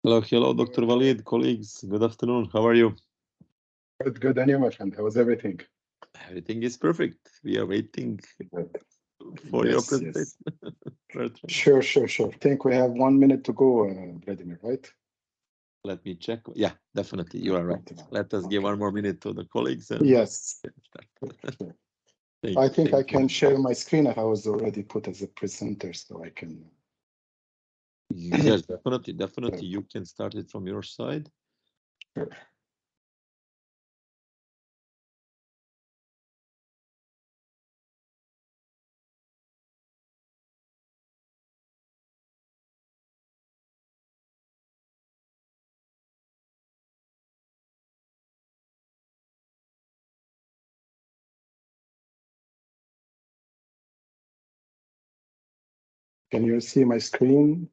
Hello, Dr. Walid, colleagues. Good afternoon. How are you? Good, and you, my friend. How was everything? Everything is perfect. We are waiting Good. for your Yes, presentation. yes. Bertrand. Sure. Think we have 1 minute to go, Vladimir, right? Let me check. Yeah, definitely. You are right. Let us give Okay. 1 more minute to the colleagues and Yes. start. Sure. Thank I you. think I Thank you. can share my screen. I was already put as a presenter, so I can. Yes, definitely. You can start it from your side. Sure. Can you see my screen?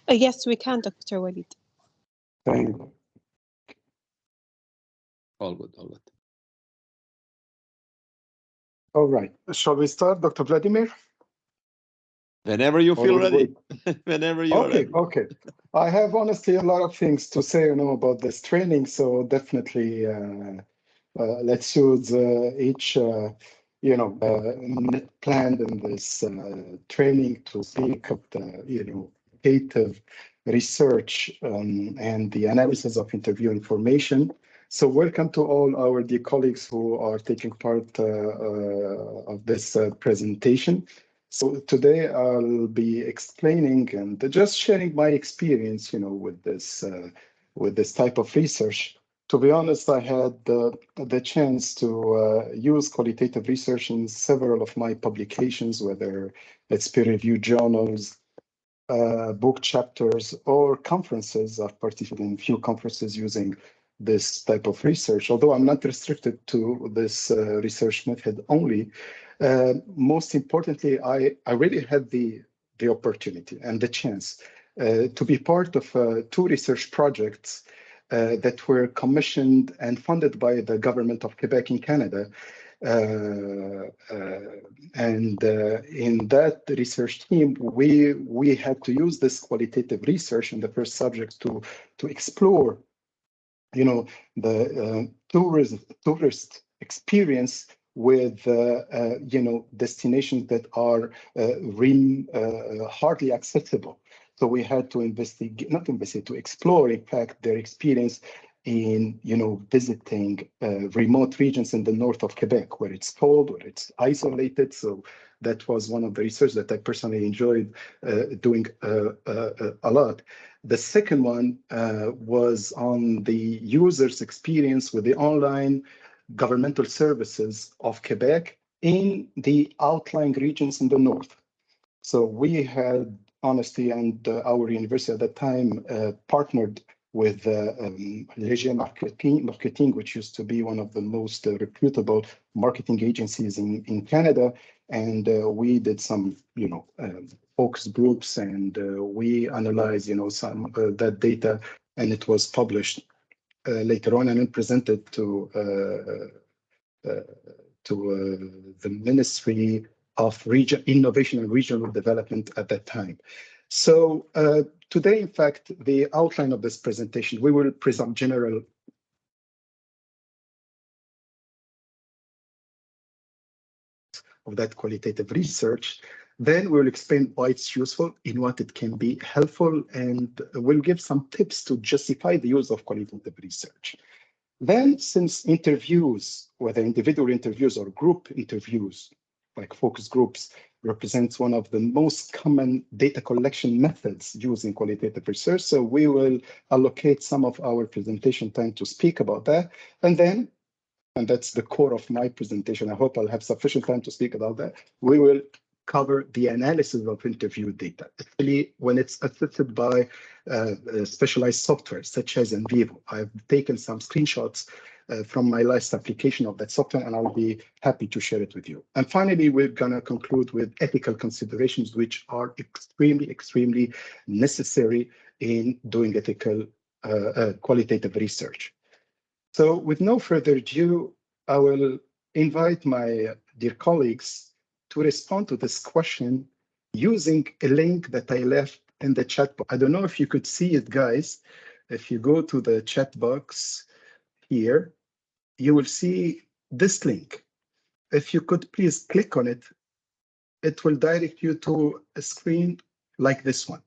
Yes, we can, Dr. Walid. Thank you. All good, all good. All right. Shall we start, Dr. Vladimir? Whenever you feel ready. Whenever you are ready. Okay. I have honestly a lot of things to say, about this training. So definitely, let's use each, minute planned in this training to speak of the, qualitative research and the analysis of interview information. So welcome to all our dear colleagues who are taking part of this presentation. So today I'll be explaining and just sharing my experience, with this type of research. To be honest, I had the chance to use qualitative research in several of my publications, whether it's peer-reviewed journals, book chapters, or conferences. I've participated in a few conferences using this type of research, although I'm not restricted to this research method only. Most importantly, I really had the opportunity and the chance to be part of two research projects that were commissioned and funded by the government of Quebec in Canada. And in that research team, we had to use this qualitative research in the first subject to explore, the tourist experience with destinations that are hardly accessible. So we had to to explore, in fact, their experience in visiting remote regions in the north of Quebec, where it's cold, where it's isolated. So that was one of the research that I personally enjoyed doing a lot. The second one was on the user's experience with the online governmental services of Quebec in the outlying regions in the north. So we had, honestly, and our university at that time partnered with Léger Marketing, which used to be one of the most reputable marketing agencies in Canada. And we did some, focus groups, and we analyzed, some that data, and it was published later on and then presented to the Ministry of Innovation and Regional Development at that time. So today, in fact, the outline of this presentation, we will present general of that qualitative research. Then we'll explain why it's useful, in what it can be helpful, and we'll give some tips to justify the use of qualitative research. Then, since interviews, whether individual interviews or group interviews, like focus groups, represents one of the most common data collection methods used in qualitative research, so we will allocate some of our presentation time to speak about that. And then, and that's the core of my presentation, I hope I'll have sufficient time to speak about that, we will cover the analysis of interview data, especially when it's assisted by specialized software such as NVivo. I've taken some screenshots from my last application of that software, and I'll be happy to share it with you. And finally, we're gonna conclude with ethical considerations, which are extremely necessary in doing ethical qualitative research. So with no further ado, I will invite my dear colleagues to respond to this question using a link that I left in the chat box. I don't know if you could see it, guys. If you go to the chat box here, you will see this link. If you could please click on it, it will direct you to a screen like this one.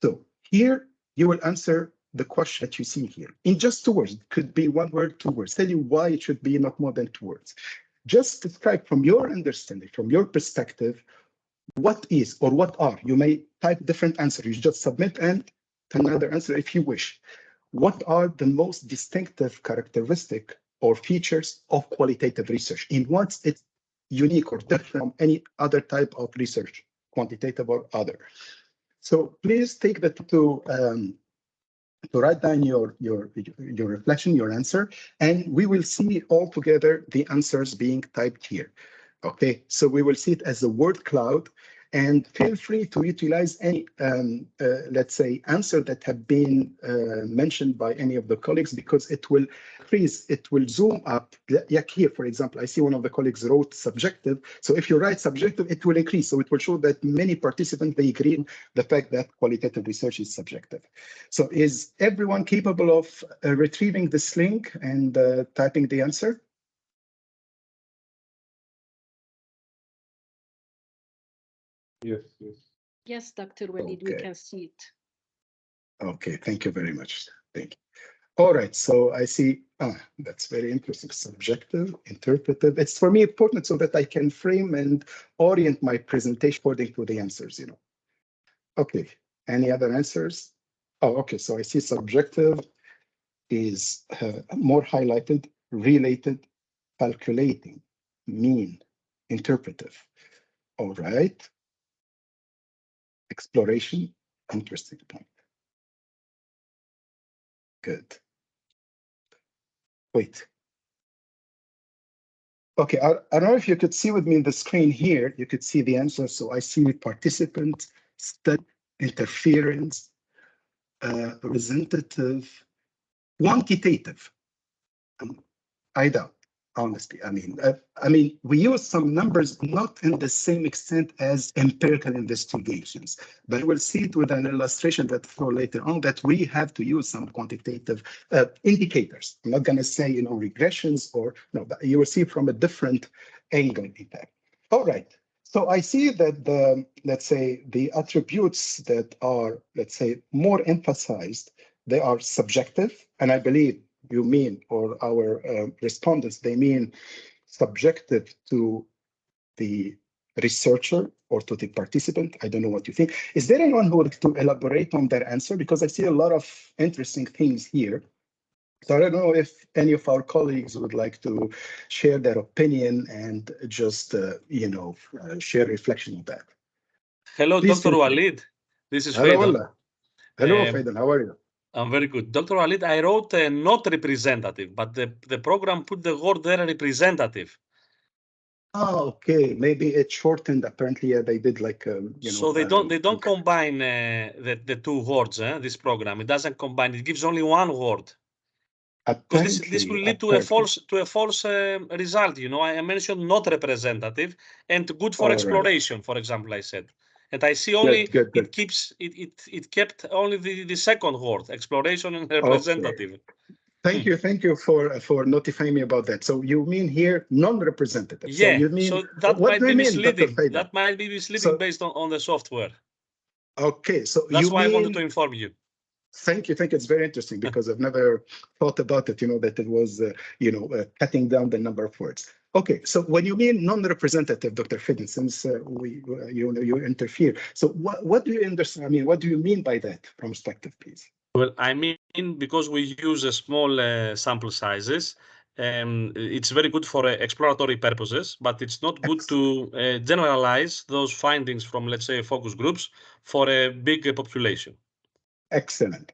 So here you will answer the question that you see here in just 2 words. It could be 1 word, 2 words. Tell you why it should be not more than 2 words. Just describe from your understanding, from your perspective, what is or what are. You may type different answers. You just submit and another answer if you wish. What are the most distinctive characteristic or features of qualitative research? In what it's unique or different from any other type of research, quantitative or other. So please take the time to write down your reflection, your answer, and we will see all together the answers being typed here. Okay, so we will see it as a word cloud, and feel free to utilize any, let's say, answer that have been mentioned by any of the colleagues, because it will increase, it will zoom up. Like here, for example, I see one of the colleagues wrote subjective. So if you write subjective, it will increase. So it will show that many participants, they agree on the fact that qualitative research is subjective. So is everyone capable of retrieving this link and typing the answer? Yes, yes. Yes, Dr. Walid, we can see it. Okay, thank you very much. Thank you. All right, so I see, that's very interesting. Subjective, interpretive. It's for me important so that I can frame and orient my presentation according to the answers, you know. Okay, any other answers? Oh, okay, so I see subjective is more highlighted, related, calculating, mean, interpretive. All right. Exploration, interesting point. Good. Wait. Okay, I don't know if you could see with me in the screen here, you could see the answer. So I see participant, study, interference, representative, quantitative. I doubt, honestly. I mean, we use some numbers not in the same extent as empirical investigations, but we'll see it with an illustration that for later on that we have to use some quantitative indicators. I'm not going to say, you know, regressions or no, but you will see from a different angle in that. All right. So I see that the, let's say, the attributes that are, let's say, more emphasized, they are subjective, and I believe you mean, or our respondents, they mean subjective to the researcher or to the participant. I don't know what you think. Is there anyone who would like to elaborate on their answer? Because I see a lot of interesting things here. So I don't know if any of our colleagues would like to share their opinion and just, you know, share reflection on that. Hello, Please Dr. feel free. Walid. This is Hello, Faidon. Allah. Hello, Faidon. How are you? I'm very good. Dr. Walid, I wrote not representative, but the program put the word there representative. Oh, okay. Maybe it's shortened. Apparently, yeah, they did like you know. So they don't combine the two words. This program, it doesn't combine. It gives only one word. Because this will lead to a false result. You know, I mentioned not representative and good for exploration, for example. I said, and I see only it keeps it kept only the second word, exploration and representative. Okay. Thank you for notifying me about that. So you mean here non-representative? Yeah. So you mean, so that what might do be you mean, misleading. Dr. That might be misleading based on the software. Okay, so that's why I wanted to inform you. Thank you. It's very interesting because I've never thought about it, you know, that it was, you know, cutting down the number of words. Okay, so when you mean non-representative, Dr. Fidden, since you interfere, so what do you understand? I mean, what do you mean by that from perspective, please? Well, I mean, because we use small sample sizes, it's very good for exploratory purposes, but it's not good to generalize those findings from, let's say, focus groups for a big population. Excellent.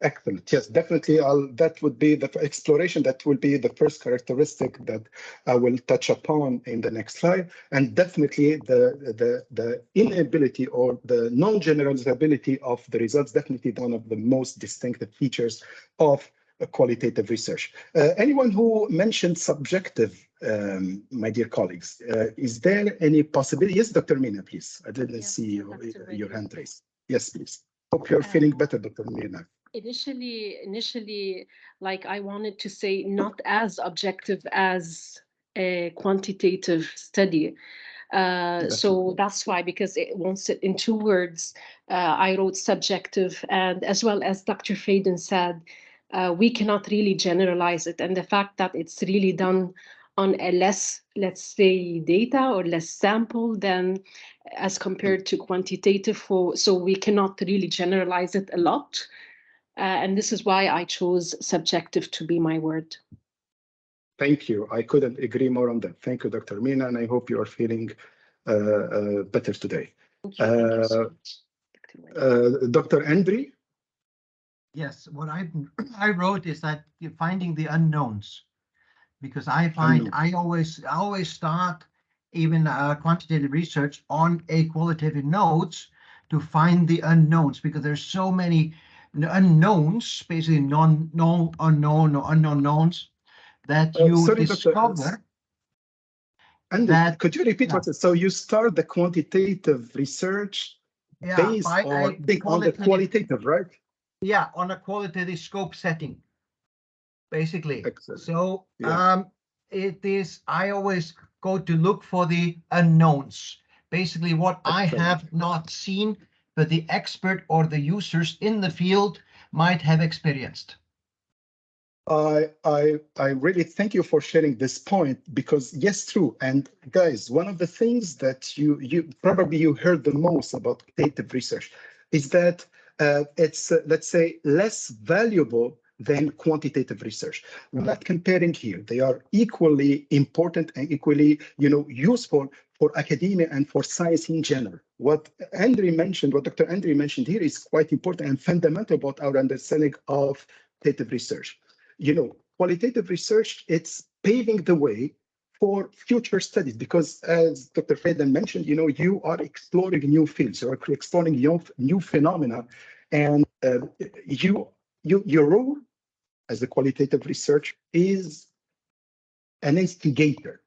Yes, definitely. That would be the exploration. That will be the first characteristic that I will touch upon in the next slide. And definitely the inability or the non-generalizability of the results, definitely one of the most distinctive features of qualitative research. Anyone who mentioned subjective, my dear colleagues, is there any possibility? Yes, Dr. Mina, please. I didn't see your hand raised. Yes, please. Hope you're feeling better, Dr. Mina. Initially, like I wanted to say, not as objective as a quantitative study. So that's why, because it won't sit in 2 words, I wrote subjective, and as well as Dr. Faden said, we cannot really generalize it. And the fact that it's really done on a less, let's say, data or less sample than as compared to quantitative, so we cannot really generalize it a lot. And this is why I chose subjective to be my word. Thank you. I couldn't agree more on that. Thank you, Dr. Mina, and I hope you are feeling better today. Thank you so much. Dr. Andre? Yes, what I wrote is that you're finding the unknowns, because I find I always start even quantitative research on a qualitative notes to find the unknowns, because there's so many unknowns, basically unknown or unknown knowns, that you discover. And could you repeat what? So you start the quantitative research based on the qualitative, right? Yeah, on a qualitative scope setting, basically. Excellent. So it is, I always go to look for the unknowns, basically what I have not seen, but the expert or the users in the field might have experienced. I really thank you for sharing this point, because yes, true. And guys, one of the things that you probably heard the most about qualitative research is that it's let's say less valuable than quantitative research. We're not comparing here. They are equally important and equally, useful for academia and for science in general. What Dr. Andre mentioned here is quite important and fundamental about our understanding of qualitative research. Qualitative research, it's paving the way for future studies, because as Dr. Faden mentioned, you are exploring new fields, you are exploring new phenomena, and your role as a qualitative researcher is an instigator.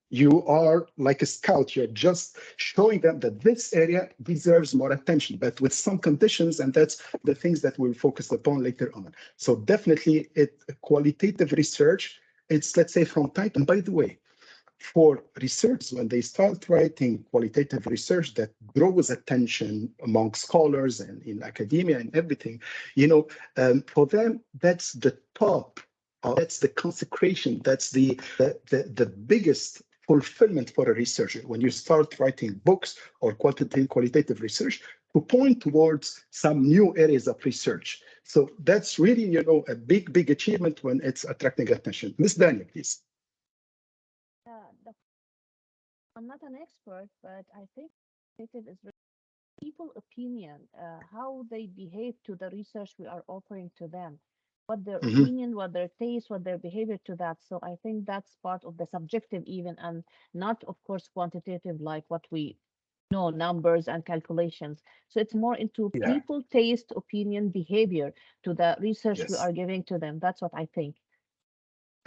You are like a scout. You're just showing them that this area deserves more attention, but with some conditions, and that's the things that we'll focus upon later on. So definitely, qualitative research, it's, let's say, from type. And by the way, for research, when they start writing qualitative research that draws attention among scholars and in academia and everything, for them, that's the top. That's the consecration. That's the biggest fulfillment for a researcher when you start writing books or qualitative research to point towards some new areas of research. So that's really, a big achievement when it's attracting attention. Ms. Daniel, please. I'm not an expert, but I think qualitative is people's opinion, how they behave to the research we are offering to them, what their opinion, what their taste, what their behavior to that. So I think that's part of the subjective even, and not, of course, quantitative like what we know, numbers and calculations. So it's more into people taste, opinion, behavior to the research we are giving to them. That's what I think.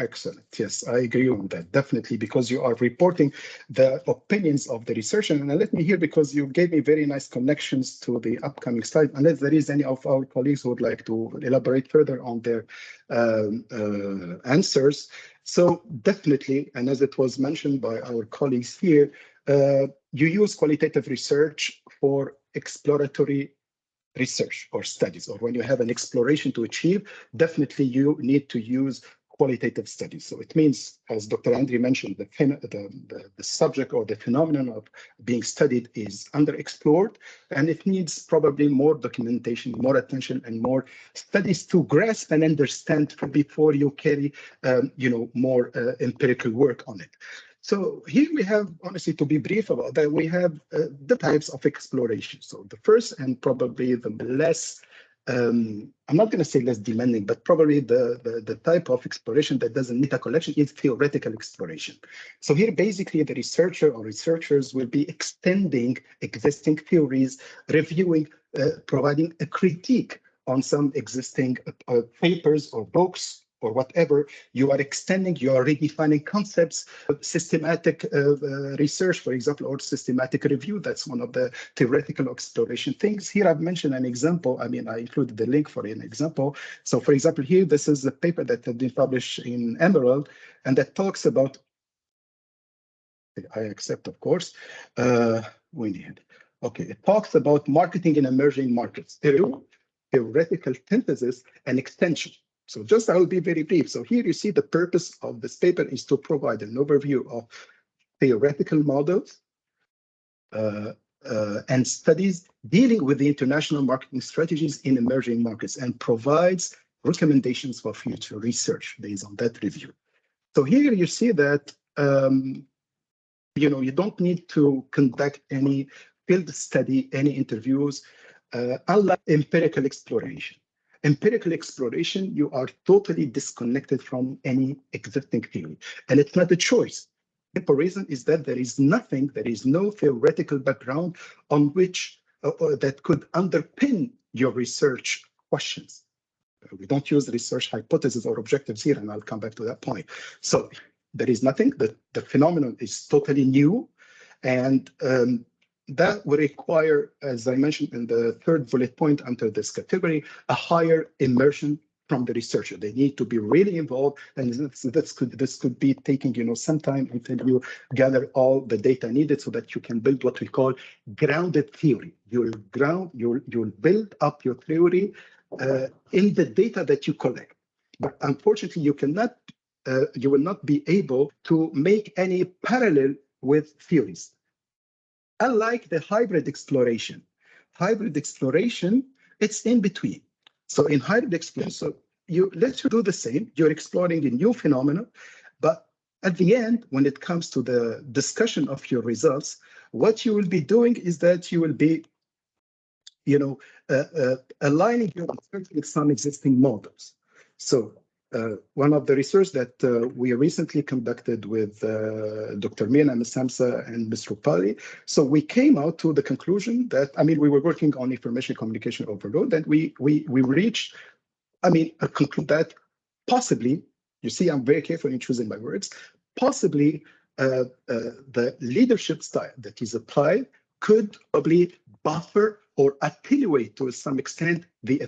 Excellent. Yes, I agree on that. Definitely, because you are reporting the opinions of the researcher. And let me hear, because you gave me very nice connections to the upcoming slide, unless there is any of our colleagues who would like to elaborate further on their answers. So definitely, and as it was mentioned by our colleagues here, you use qualitative research for exploratory research or studies, or when you have an exploration to achieve, definitely you need to use qualitative studies. So it means, as Dr. Andre mentioned, the subject or the phenomenon of being studied is underexplored, and it needs probably more documentation, more attention, and more studies to grasp and understand before you carry, more empirical work on it. So here we have, honestly, to be brief about that, we have the types of exploration. So the first and probably the less, I'm not going to say less demanding, but probably the type of exploration that doesn't need a collection is theoretical exploration. So here, basically, the researcher or researchers will be extending existing theories, reviewing, providing a critique on some existing papers or books or whatever. You are extending, you are redefining concepts, systematic research, for example, or systematic review. That's one of the theoretical exploration things. Here I've mentioned an example. I mean, I included the link for an example. So for example, here, this is a paper that had been published in Emerald, and that talks about, I accept, of course, we need. Okay, it talks about marketing in emerging markets, theoretical synthesis and extension. So just I will be very brief. So here you see the purpose of this paper is to provide an overview of theoretical models and studies dealing with the international marketing strategies in emerging markets, and provides recommendations for future research based on that review. So here you see that you don't need to conduct any field study, any interviews, unlike empirical exploration. Empirical exploration, you are totally disconnected from any existing theory, and it's not a choice. The simple reason is that there is no theoretical background on which that could underpin your research questions. We don't use research hypotheses or objectives here, and I'll come back to that point. So there is nothing. The phenomenon is totally new, and that would require, as I mentioned in the third bullet point under this category, a higher immersion from the researcher. They need to be really involved, and this could be taking some time until you gather all the data needed so that you can build what we call grounded theory. You'll build up your theory in the data that you collect. But unfortunately, you will not be able to make any parallel with theories. Unlike the hybrid exploration, it's in between. So in hybrid exploration, let's do the same. You're exploring a new phenomenon, but at the end, when it comes to the discussion of your results, what you will be doing is that you will be aligning your research with some existing models. So one of the research that we recently conducted with Dr. Mina Samsa and Ms. Rupali, so we came out to the conclusion that, we were working on information communication overload, and we reached, conclude that possibly, you see, I'm very careful in choosing my words, possibly the leadership style that is applied could probably buffer or attenuate to some extent the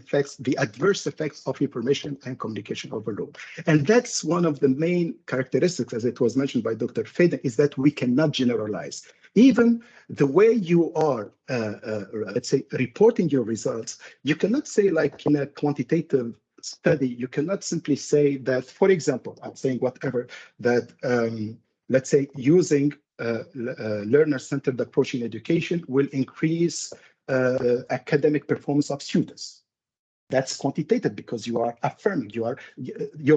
adverse effects of information and communication overload. And that's one of the main characteristics, as it was mentioned by Dr. Faden, is that we cannot generalize. Even the way you are, let's say, reporting your results, you cannot say, like in a quantitative study, you cannot simply say that, for example, I'm saying whatever, that let's say using learner-centered approach in education will increase academic performance of students. That's quantitative because you are affirming, your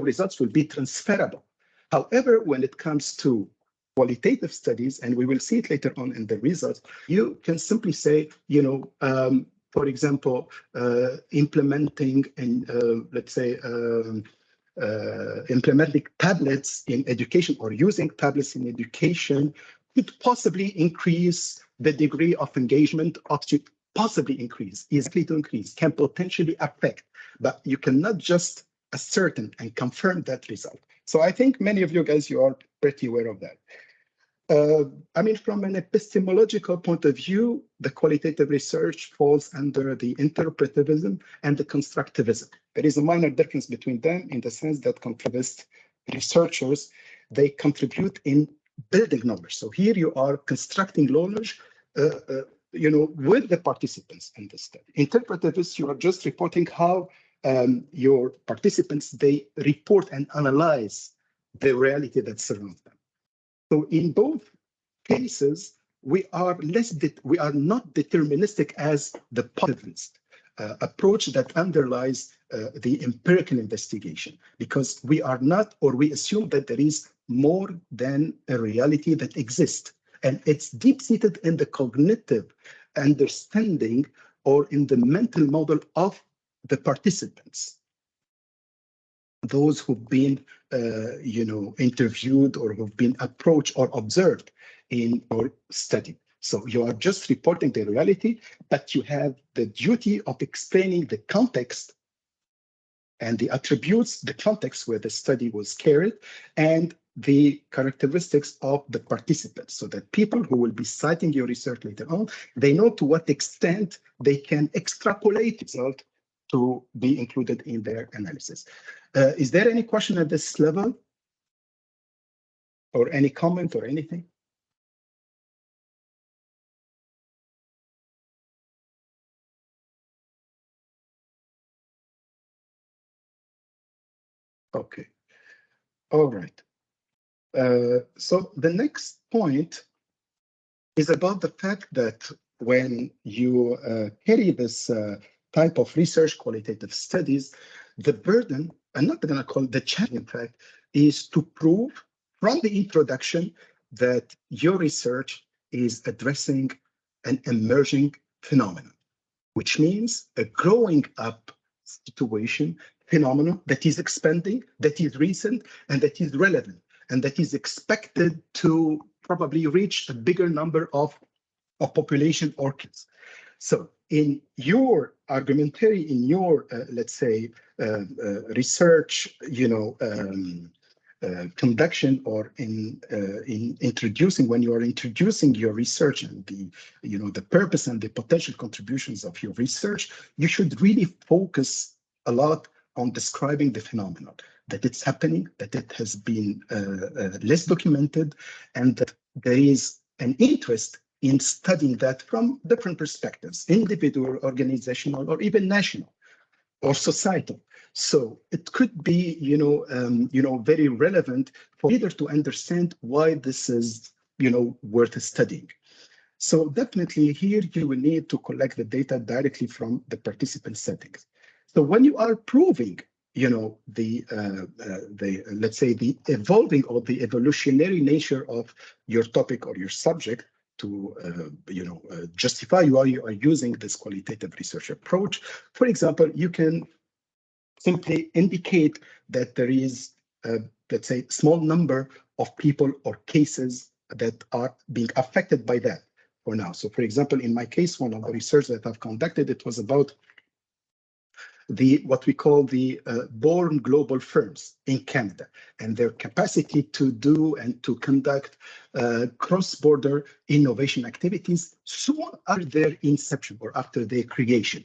results will be transferable. However, when it comes to qualitative studies, and we will see it later on in the results, you can simply say, for example, implementing and let's say implementing tablets in education or using tablets in education could possibly increase the degree of engagement of students. Possibly increase, is likely to increase, can potentially affect, but you cannot just ascertain and confirm that result. So I think many of you guys, you are pretty aware of that. From an epistemological point of view, the qualitative research falls under the interpretivism and the constructivism. There is a minor difference between them in the sense that constructivist researchers, they contribute in building knowledge. So here you are constructing knowledge with the participants in the study. Interpretivists, you are just reporting how your participants, they report and analyze the reality that surrounds them. So in both cases, we are not deterministic as the positivist approach that underlies the empirical investigation, because we are not, or we assume that there is more than a reality that exists. And it's deep-seated in the cognitive understanding or in the mental model of the participants, those who've been, interviewed or who've been approached or observed in your study. So you are just reporting the reality, but you have the duty of explaining the context and the attributes, the context where the study was carried, and the characteristics of the participants, so that people who will be citing your research later on, they know to what extent they can extrapolate result to be included in their analysis. Is there any question at this level? Or any comment or anything? Okay. All right. So the next point is about the fact that when you carry this type of research, qualitative studies, the burden, I'm not going to call it the challenge, in fact, is to prove from the introduction that your research is addressing an emerging phenomenon, which means a growing up situation, phenomenon that is expanding, that is recent, and that is relevant, and that is expected to probably reach a bigger number of population or kids. So in your argumentary, in your, let's say, research, conduction, or in introducing, when you are introducing your research and the purpose and the potential contributions of your research, you should really focus a lot on describing the phenomenon, that it's happening, that it has been less documented, and that there is an interest in studying that from different perspectives, individual, organizational, or even national or societal. So it could be, very relevant for readers to understand why this is, worth studying. So definitely here you will need to collect the data directly from the participant settings. So when you are proving, let's say the evolving or the evolutionary nature of your topic or your subject to, justify why you are using this qualitative research approach. For example, you can simply indicate that there is, let's say, small number of people or cases that are being affected by that for now. So for example, in my case, one of the research that I've conducted, it was about what we call the born global firms in Canada and their capacity to do and to conduct cross-border innovation activities soon after their inception or after their creation.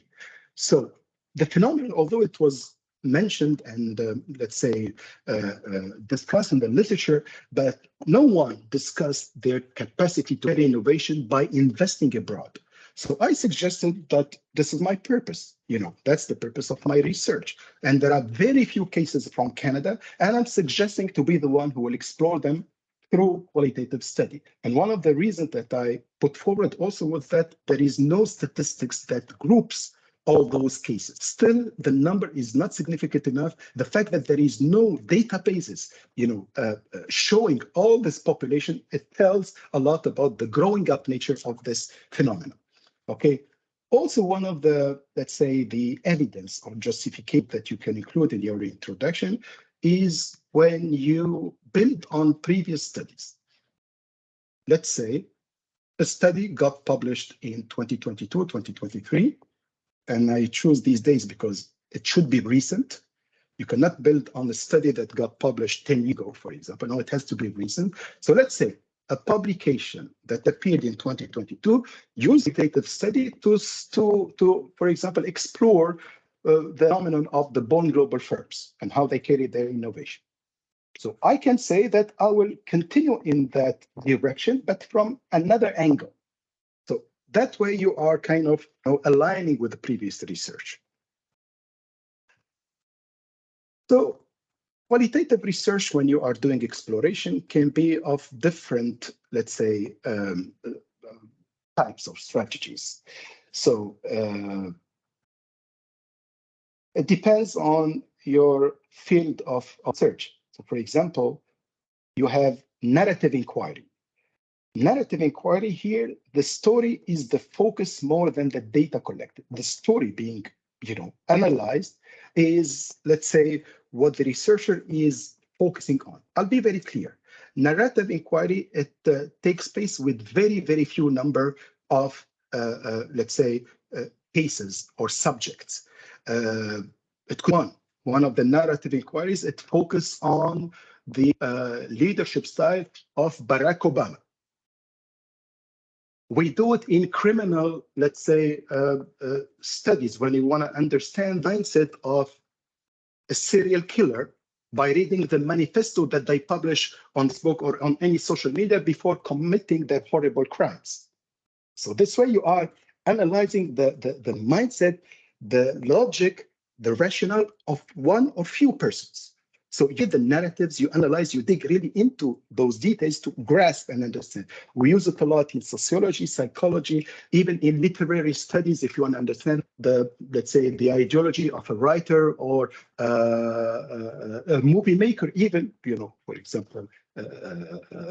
So the phenomenon, although it was mentioned and let's say discussed in the literature, but no one discussed their capacity to carry innovation by investing abroad. So I suggested that this is my purpose, that's the purpose of my research. And there are very few cases from Canada, and I'm suggesting to be the one who will explore them through qualitative study. And one of the reasons that I put forward also was that there is no statistics that groups all those cases. Still, the number is not significant enough. The fact that there is no databases, showing all this population, it tells a lot about the growing up nature of this phenomenon. Okay. Also, one of the, let's say, the evidence or justification that you can include in your introduction is when you build on previous studies. Let's say a study got published in 2022, 2023, and I choose these days because it should be recent. You cannot build on a study that got published 10 years ago, for example. No, it has to be recent. So let's say a publication that appeared in 2022 used qualitative study to, for example, explore the phenomenon of the born global firms and how they carry their innovation. So I can say that I will continue in that direction, but from another angle. So that way you are kind of aligning with the previous research. So qualitative research, when you are doing exploration, can be of different, let's say, types of strategies. So it depends on your field of research. So for example, you have narrative inquiry. Narrative inquiry here, the story is the focus more than the data collected. The story being, analyzed is, let's say, what the researcher is focusing on. I'll be very clear. narrative inquiry, it takes place with very, very few number of, let's say, cases or subjects. It could one of the narrative inquiries, it focuses on the leadership style of Barack Obama. We do it in criminal, let's say, studies when you want to understand the mindset of a serial killer by reading the manifesto that they publish on Facebook or on any social media before committing their horrible crimes. So this way you are analyzing the mindset, the logic, the rationale of one or few persons. So you get the narratives, you analyze, you dig really into those details to grasp and understand. We use it a lot in sociology, psychology, even in literary studies, if you want to understand the, let's say, the ideology of a writer or a movie maker, even, you know, for example,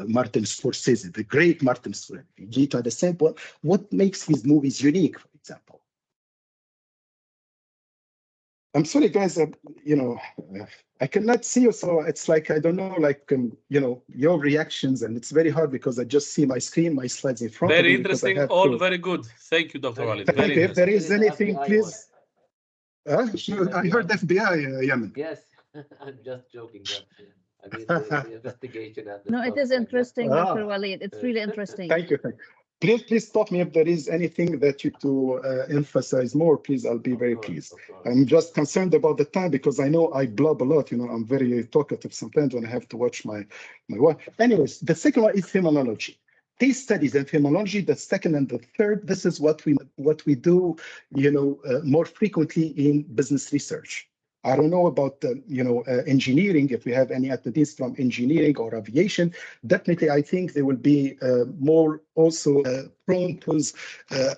Martin Scorsese, the great Martin Scorsese. You need to understand what makes his movies unique, for example. I'm sorry, guys, you know, I cannot see you, so it's like, I don't know, like, you know, your reactions, and it's very hard because I just see my screen, my slides in front of me. Very interesting, all very good. Thank you, Dr. Walid. Thank you. If there is anything, please. I heard FBI, Yemen. Yes, I'm just joking. I mean, the investigation and the No, it is interesting, Ah. Dr. Walid. It's really interesting. Thank you. Please stop me if there is anything that you to emphasize more, please. I'll be very pleased. I'm just concerned about the time because I know I blub a lot. You know, I'm very talkative sometimes when I have to watch my wife. Anyways, the second one is phenomenology. Case studies and phenomenology, the second and the third, this is what we do, you know, more frequently in business research. I don't know about, you know, engineering, if we have any attendees from engineering or aviation. Definitely, I think there will be more also prone to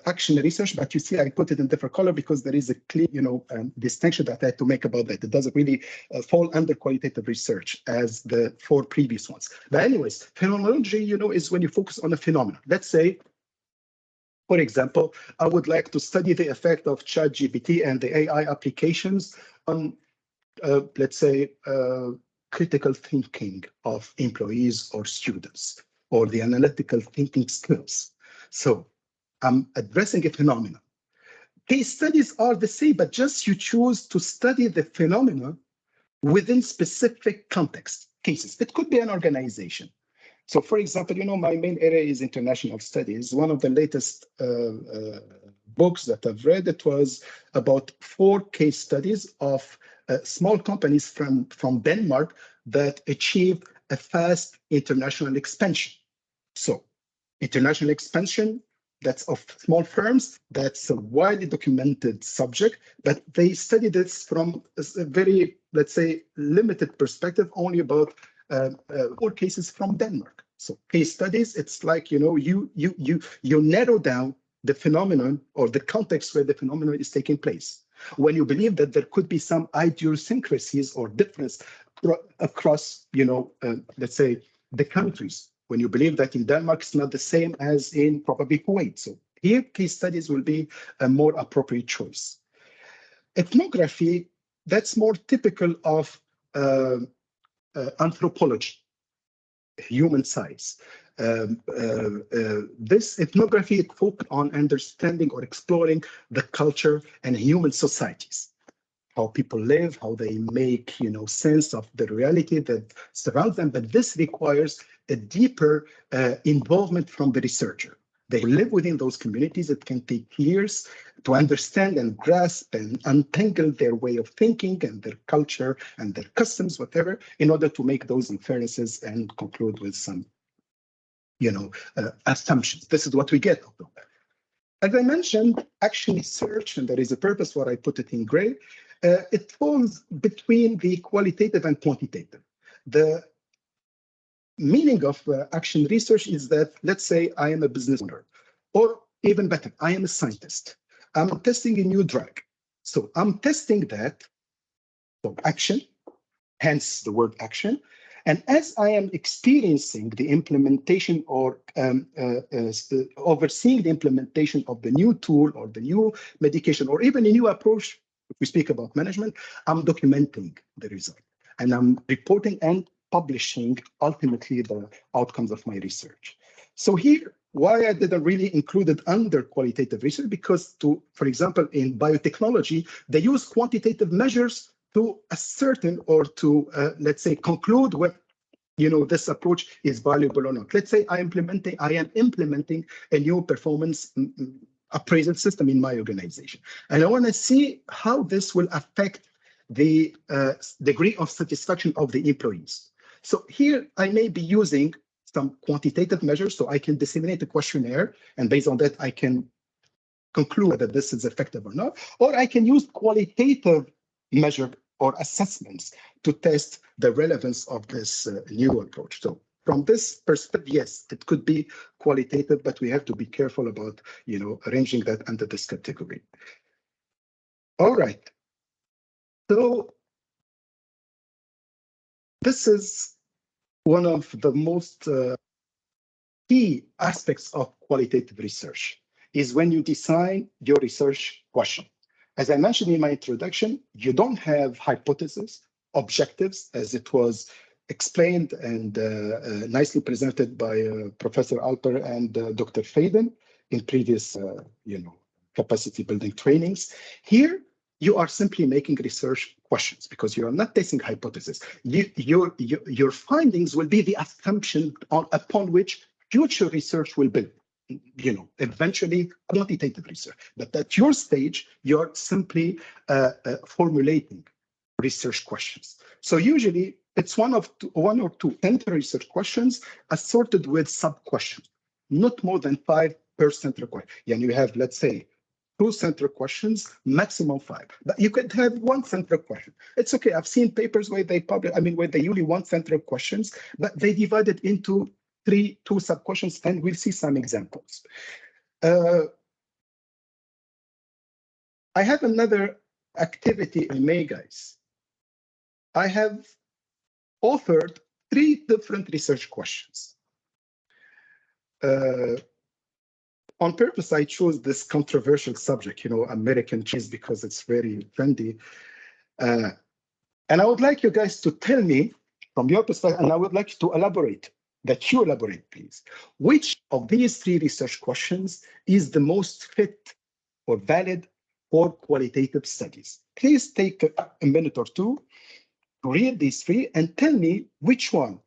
action research, but you see, I put it in different color because there is a clear, you know, distinction that I had to make about that. It doesn't really fall under qualitative research as the four previous ones. But anyways, phenomenology, you know, is when you focus on a phenomenon. Let's say, for example, I would like to study the effect of ChatGPT and the AI applications on, let's say, critical thinking of employees or students, or the analytical thinking skills. So I'm addressing a phenomenon. Case studies are the same, but just you choose to study the phenomenon within specific context cases. It could be an organization. So, for example, you know, my main area is international studies. One of the latest books that I've read, it was about 4 case studies of small companies from Denmark that achieved a fast international expansion. So, international expansion, that's of small firms, that's a widely documented subject, but they study this from a very, let's say, limited perspective, only about 4 cases from Denmark. So case studies, it's like, you know, you narrow down the phenomenon or the context where the phenomenon is taking place. When you believe that there could be some idiosyncrasies or difference across, you know, let's say the countries, when you believe that in Denmark it's not the same as in probably Kuwait. So here case studies will be a more appropriate choice. Ethnography, that's more typical of anthropology, human size. This ethnography focused on understanding or exploring the culture and human societies, how people live, how they make, you know, sense of the reality that surrounds them. But this requires a deeper involvement from the researcher. They live within those communities. It can take years to understand and grasp and untangle their way of thinking and their culture and their customs, whatever, in order to make those inferences and conclude with some, you know, assumptions. This is what we get out of that. As I mentioned, action research, and there is a purpose why I put it in gray, it falls between the qualitative and quantitative. The meaning of action research is that, let's say I am a business owner, or even better, I am a scientist. I'm testing a new drug. So I'm testing that, so action, hence the word action. And as I am experiencing the implementation or overseeing the implementation of the new tool or the new medication or even a new approach, if we speak about management, I'm documenting the result. And I'm reporting and publishing ultimately the outcomes of my research. So here, why I didn't really include it under qualitative research, because for example, in biotechnology, they use quantitative measures to ascertain or to, let's say, conclude whether this approach is valuable or not. Let's say I am implementing a new performance appraisal system in my organization, and I want to see how this will affect the degree of satisfaction of the employees. So here I may be using some quantitative measures, so I can disseminate a questionnaire, and based on that, I can conclude whether this is effective or not, or I can use qualitative measure or assessments to test the relevance of this new approach. So from this perspective, yes, it could be qualitative, but we have to be careful about, arranging that under this category. All right. So this is one of the most key aspects of qualitative research, is when you design your research question. As I mentioned in my introduction, you don't have hypotheses, objectives, as it was explained and nicely presented by Professor Alper and Dr. Faden in previous, capacity building trainings. Here, you are simply making research questions because you are not testing hypotheses. Your findings will be the assumption upon which future research will build. Eventually quantitative research. But at your stage, you're simply formulating research questions. So usually it's one or two entry research questions assorted with sub-questions, not more than 5 per center question. And you have, let's say, 2 center questions, maximum 5. But you could have 1 center question. It's okay. I've seen papers where they where they usually 1 center questions, but they divide it into 2 sub-questions, and we'll see some examples. I have another activity in May, guys. I have authored 3 different research questions. On purpose, I chose this controversial subject, American cheese, because it's very trendy. And I would like you guys to tell me from your perspective, and I would like to elaborate, please. Which of these 3 research questions is the most fit or valid for qualitative studies? Please take a minute or two to read these 3 and tell me which one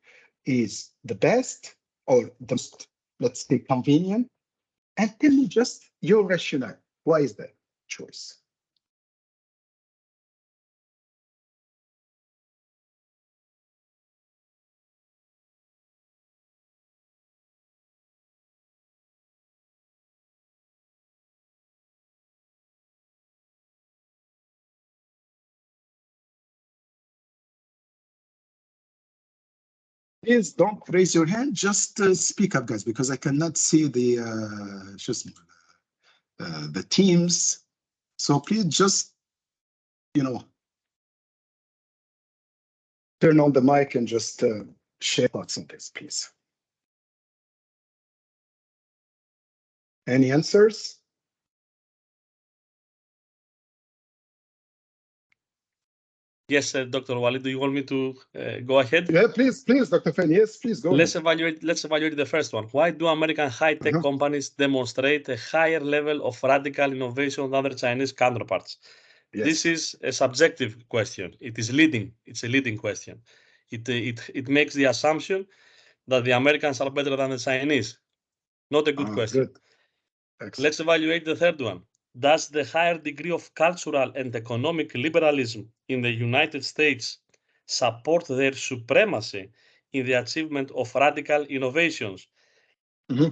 is the best or the most, let's say, convenient, and tell me just your rationale. Why is that choice? Please don't raise your hand, just speak up, guys, because I cannot see the teams. So please just, turn on the mic and just share thoughts on this, please. Any answers? Yes, Dr. Walid, do you want me to go ahead? Yeah, please, Dr. Fen. Yes, please go Let's ahead. evaluate the first one. Why do American high-tech companies demonstrate a higher level of radical innovation than their Chinese counterparts? Yes. This is a subjective question. It's a leading question. It makes the assumption that the Americans are better than the Chinese. Not a good question. Good. Excellent. Let's evaluate the third one. Does the higher degree of cultural and economic liberalism in the United States support their supremacy in the achievement of radical innovations?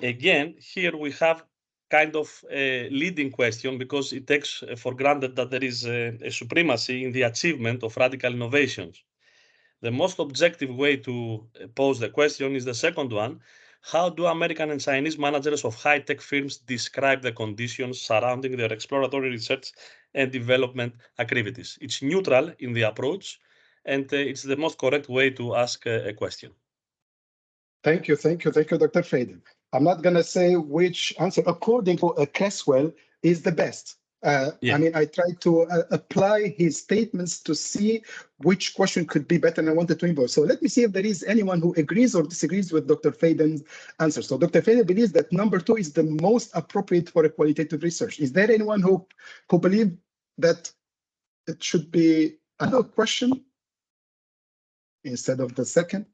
Again, here we have kind of a leading question because it takes for granted that there is a supremacy in the achievement of radical innovations. The most objective way to pose the question is the second one. How do American and Chinese managers of high-tech firms describe the conditions surrounding their exploratory research and development activities? It's neutral in the approach, and it's the most correct way to ask a question. Thank you, Dr. Faden. I'm not going to say which answer, according to Cresswell, is the best. Yeah. I mean, I tried to apply his statements to see which question could be better, and I wanted to involve. So let me see if there is anyone who agrees or disagrees with Dr. Faden's answer. So Dr. Faden believes that number 2 is the most appropriate for a qualitative research. Is there anyone who believes that it should be another question instead of the second?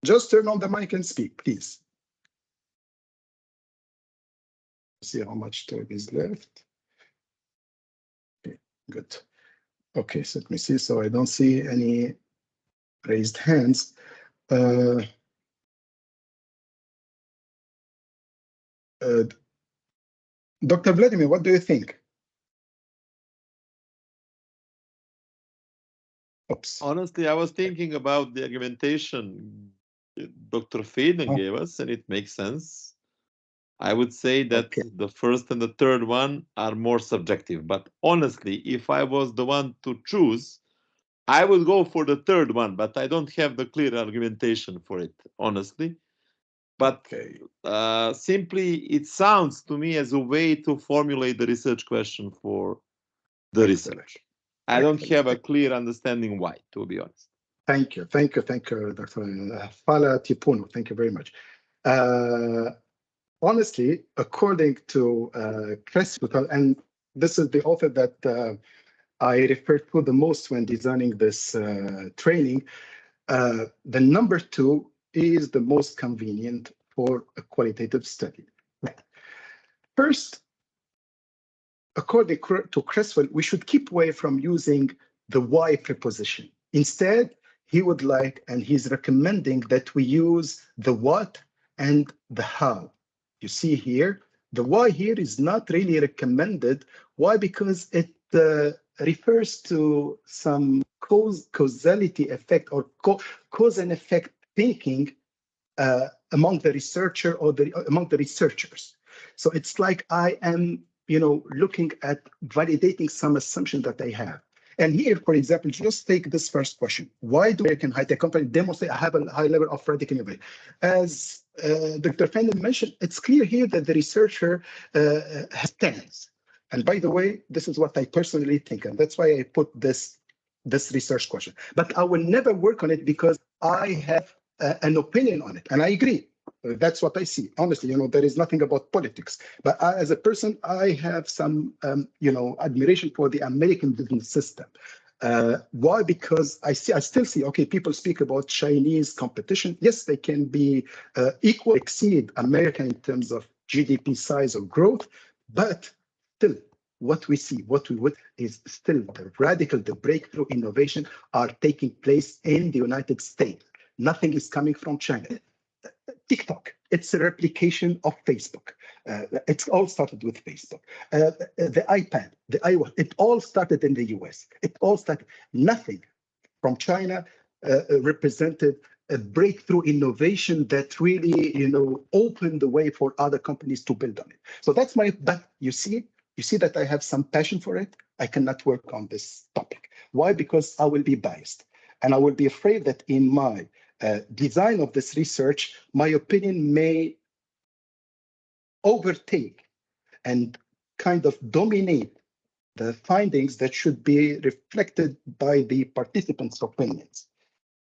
Just turn on the mic and speak, please. See how much time is left. Okay, good. Okay, so let me see. So I don't see any raised hands. Dr. Vladimir, what do you think? Oops. Honestly, I was thinking about the argumentation Dr. Faden gave us, and it makes sense. I would say that the first and the third one are more subjective. But honestly, if I was the one to choose, I would go for the third one, but I don't have the clear argumentation for it, honestly. But simply, it sounds to me as a way to formulate the research question for the research. I don't have a clear understanding why, to be honest. Thank you, Dr. Fala Tipuno. Thank you very much. Honestly, according to Creswell, and this is the author that I referred to the most when designing this training, the number 2 is the most convenient for a qualitative study. First, according to Creswell, we should keep away from using the why preposition. Instead, he would like, and he's recommending that we use the what and the how. You see here, the why here is not really recommended. Why? Because it refers to some causality effect or cause and effect thinking among the researcher or among the researchers. So it's like I am, looking at validating some assumption that I have. And here, for example, just take this first question. Why do American high-tech companies demonstrate a high level of radical innovation? As Dr. Fandon mentioned, it's clear here that the researcher has stance. And by the way, this is what I personally think, and that's why I put this research question. But I will never work on it because I have an opinion on it, and I agree. That's what I see. Honestly, there is nothing about politics. But as a person, I have some, admiration for the American business system. Why? Because I still see, okay, people speak about Chinese competition. Yes, they can be equal, exceed American in terms of GDP size or growth, but still, what we see, is still the breakthrough innovation are taking place in the United States. Nothing is coming from China. TikTok, it's a replication of Facebook. It's all started with Facebook. The iPad, the iWatch, it all started in the US. It all started, nothing from China represented a breakthrough innovation that really, opened the way for other companies to build on it. So that's but you see that I have some passion for it. I cannot work on this topic. Why? Because I will be biased. And I will be afraid that in my design of this research, my opinion may overtake and kind of dominate the findings that should be reflected by the participants' opinions.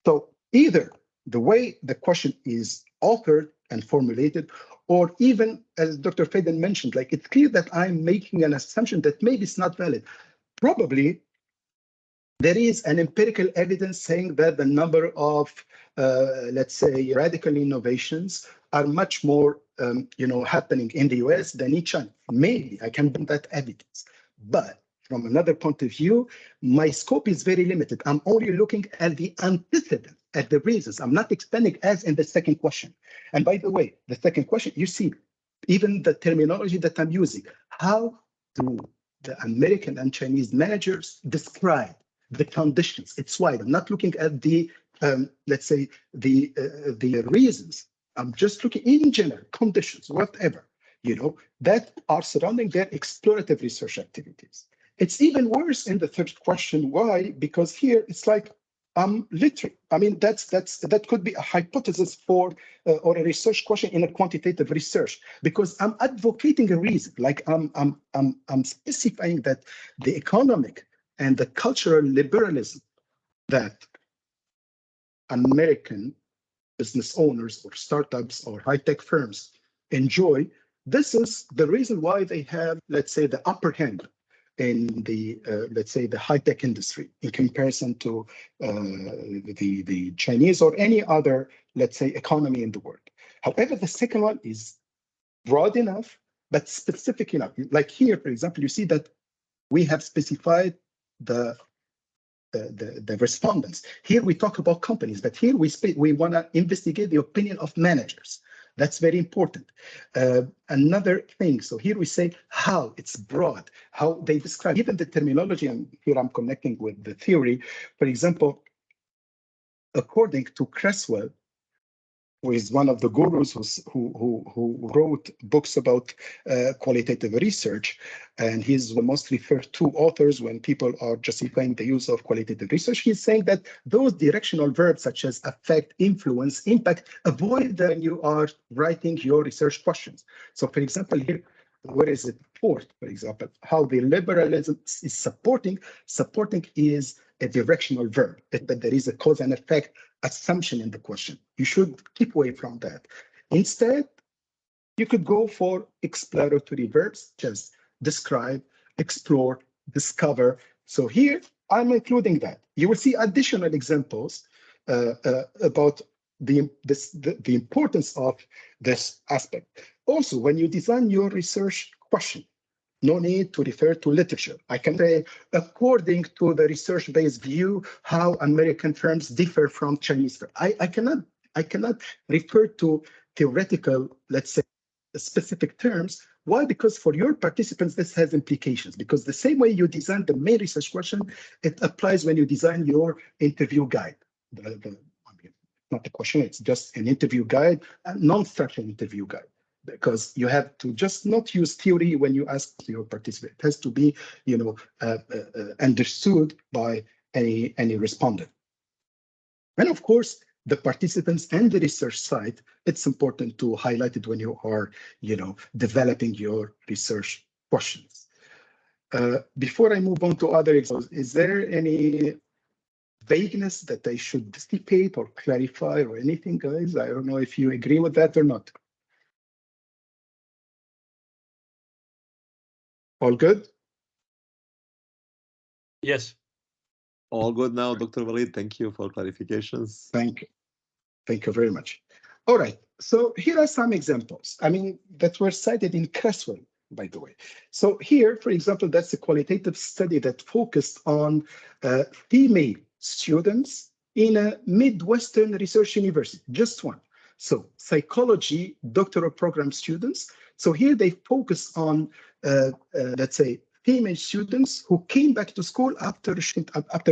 So either the way the question is authored and formulated, or even, as Dr. Faden mentioned, like it's clear that I'm making an assumption that maybe it's not valid. Probably there is an empirical evidence saying that the number of, let's say, radical innovations are much more, happening in the US than in China. Maybe I can bring that evidence. But from another point of view, my scope is very limited. I'm only looking at the antecedent, at the reasons. I'm not expanding as in the second question. And by the way, the second question, you see, even the terminology that I'm using, how do the American and Chinese managers describe the conditions? It's wide. I'm not looking at the, let's say, the reasons. I'm just looking in general, conditions, whatever, that are surrounding their explorative research activities. It's even worse in the third question. Why? Because here it's like literally. I mean, that could be a hypothesis for or a research question in a quantitative research, because I'm advocating a reason. Like I'm specifying that the economic and the cultural liberalism that American business owners or startups or high-tech firms enjoy, this is the reason why they have, let's say, the upper hand in the, let's say, the high-tech industry in comparison to the Chinese or any other, let's say, economy in the world. However, the second one is broad enough, but specific enough. Like here, for example, you see that we have specified the respondents. Here we talk about companies, but here we want to investigate the opinion of managers. That's very important. Another thing, so here we say how, it's broad, how they describe even the terminology, and here I'm connecting with the theory. For example, according to Creswell, who is one of the gurus who wrote books about qualitative research, and he's the most referred to authors when people are justifying the use of qualitative research. He's saying that those directional verbs such as affect, influence, impact, avoid them when you are writing your research questions. So for example, here, where is it? Fourth, for example, how the liberalism is supporting is a directional verb, that there is a cause and effect assumption in the question. You should keep away from that. Instead, you could go for exploratory verbs, just describe, explore, discover. So here, I'm including that. You will see additional examples about the importance of this aspect. Also, when you design your research question, no need to refer to literature. I can say, according to the research-based view, how American firms differ from Chinese firms. I cannot refer to theoretical, let's say, specific terms. Why? Because for your participants, this has implications. Because the same way you design the main research question, it applies when you design your interview guide. I mean, not a question, it's just an interview guide, a non-structured interview guide. Because you have to just not use theory when you ask your participant. It has to be, understood by any respondent. And of course, the participants and the research site, it's important to highlight it when you are, developing your research questions. Before I move on to other examples, is there any vagueness that I should dissipate or clarify or anything, guys? I don't know if you agree with that or not. All good? Yes. All good now, Dr. Walid. Thank you for clarifications. Thank you. Thank you very much. All right. So here are some examples. I mean, that were cited in Creswell, by the way. So here, for example, that's a qualitative study that focused on female students in a Midwestern research university, just one. So psychology doctoral program students. So here they focus on, let's say, female students who came back to school after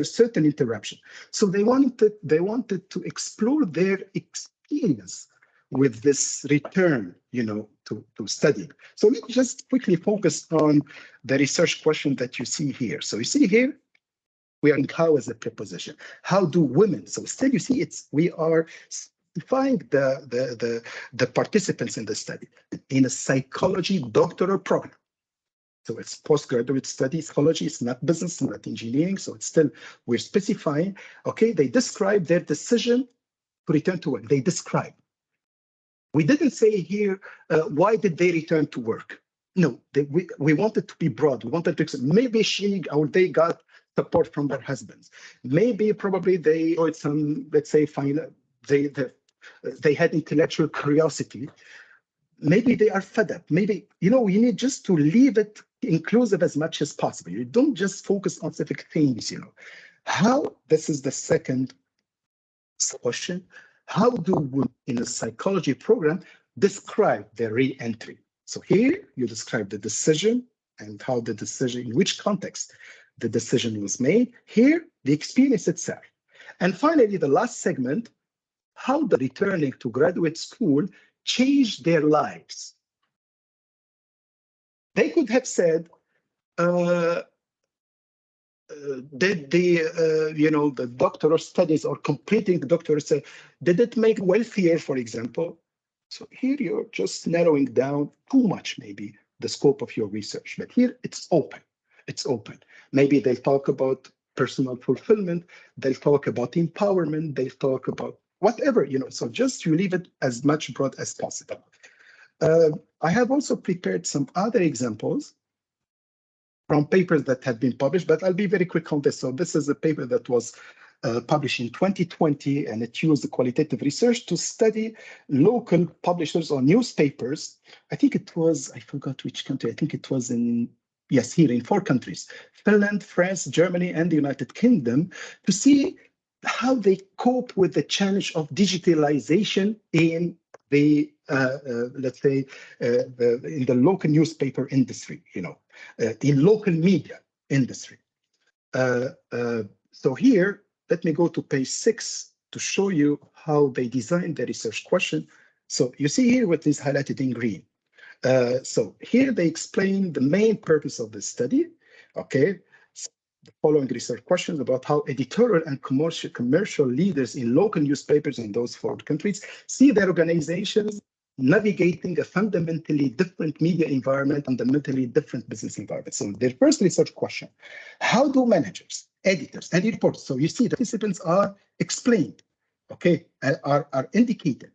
certain interruption. So they wanted to explore their experience with this return, to studying. So let's just quickly focus on the research question that you see here. So you see here, we are in how as a preposition. How do women? So still you see we are specifying the participants in the study in a psychology doctoral program. So it's postgraduate study psychology, it's not business, not engineering. So it's still, we're specifying, okay, they describe their decision to return to work. They describe. We didn't say here, why did they return to work? No, we wanted to be broad. We wanted to, maybe she or they got support from their husbands. Maybe probably they enjoyed some, let's say, they had intellectual curiosity. Maybe they are fed up. Maybe, you need just to leave it inclusive as much as possible. You don't just focus on specific things, How, this is the second question, how do we, in a psychology program, describe their re-entry? So here you describe the decision and how the decision, in which context the decision was made. Here, the experience itself. And finally, the last segment, how the returning to graduate school changed their lives. They could have said, did the the doctoral studies or completing the doctoral study, did it make wealthier, for example? So here you're just narrowing down too much, maybe the scope of your research. But here it's open. It's open. Maybe they'll talk about personal fulfillment. They'll talk about empowerment. They'll talk about whatever, So just you leave it as much broad as possible. I have also prepared some other examples from papers that have been published, but I'll be very quick on this. So this is a paper that was published in 2020, and it used the qualitative research to study local publishers or newspapers. I think it was, I forgot which country, I think it was here in 4 countries, Finland, France, Germany, and the United Kingdom, to see how they cope with the challenge of digitalization in the, let's say, in the local newspaper industry, the local media industry. So here, let me go to page 6 to show you how they designed the research question. So you see here what is highlighted in green. So here they explain the main purpose of the study. Okay, so the following research questions about how editorial and commercial leaders in local newspapers in those 4 countries see their organizations navigating a fundamentally different media environment, fundamentally different business environment. So their first research question, how do managers, editors, and reporters, so you see the participants are explained, okay, are indicated,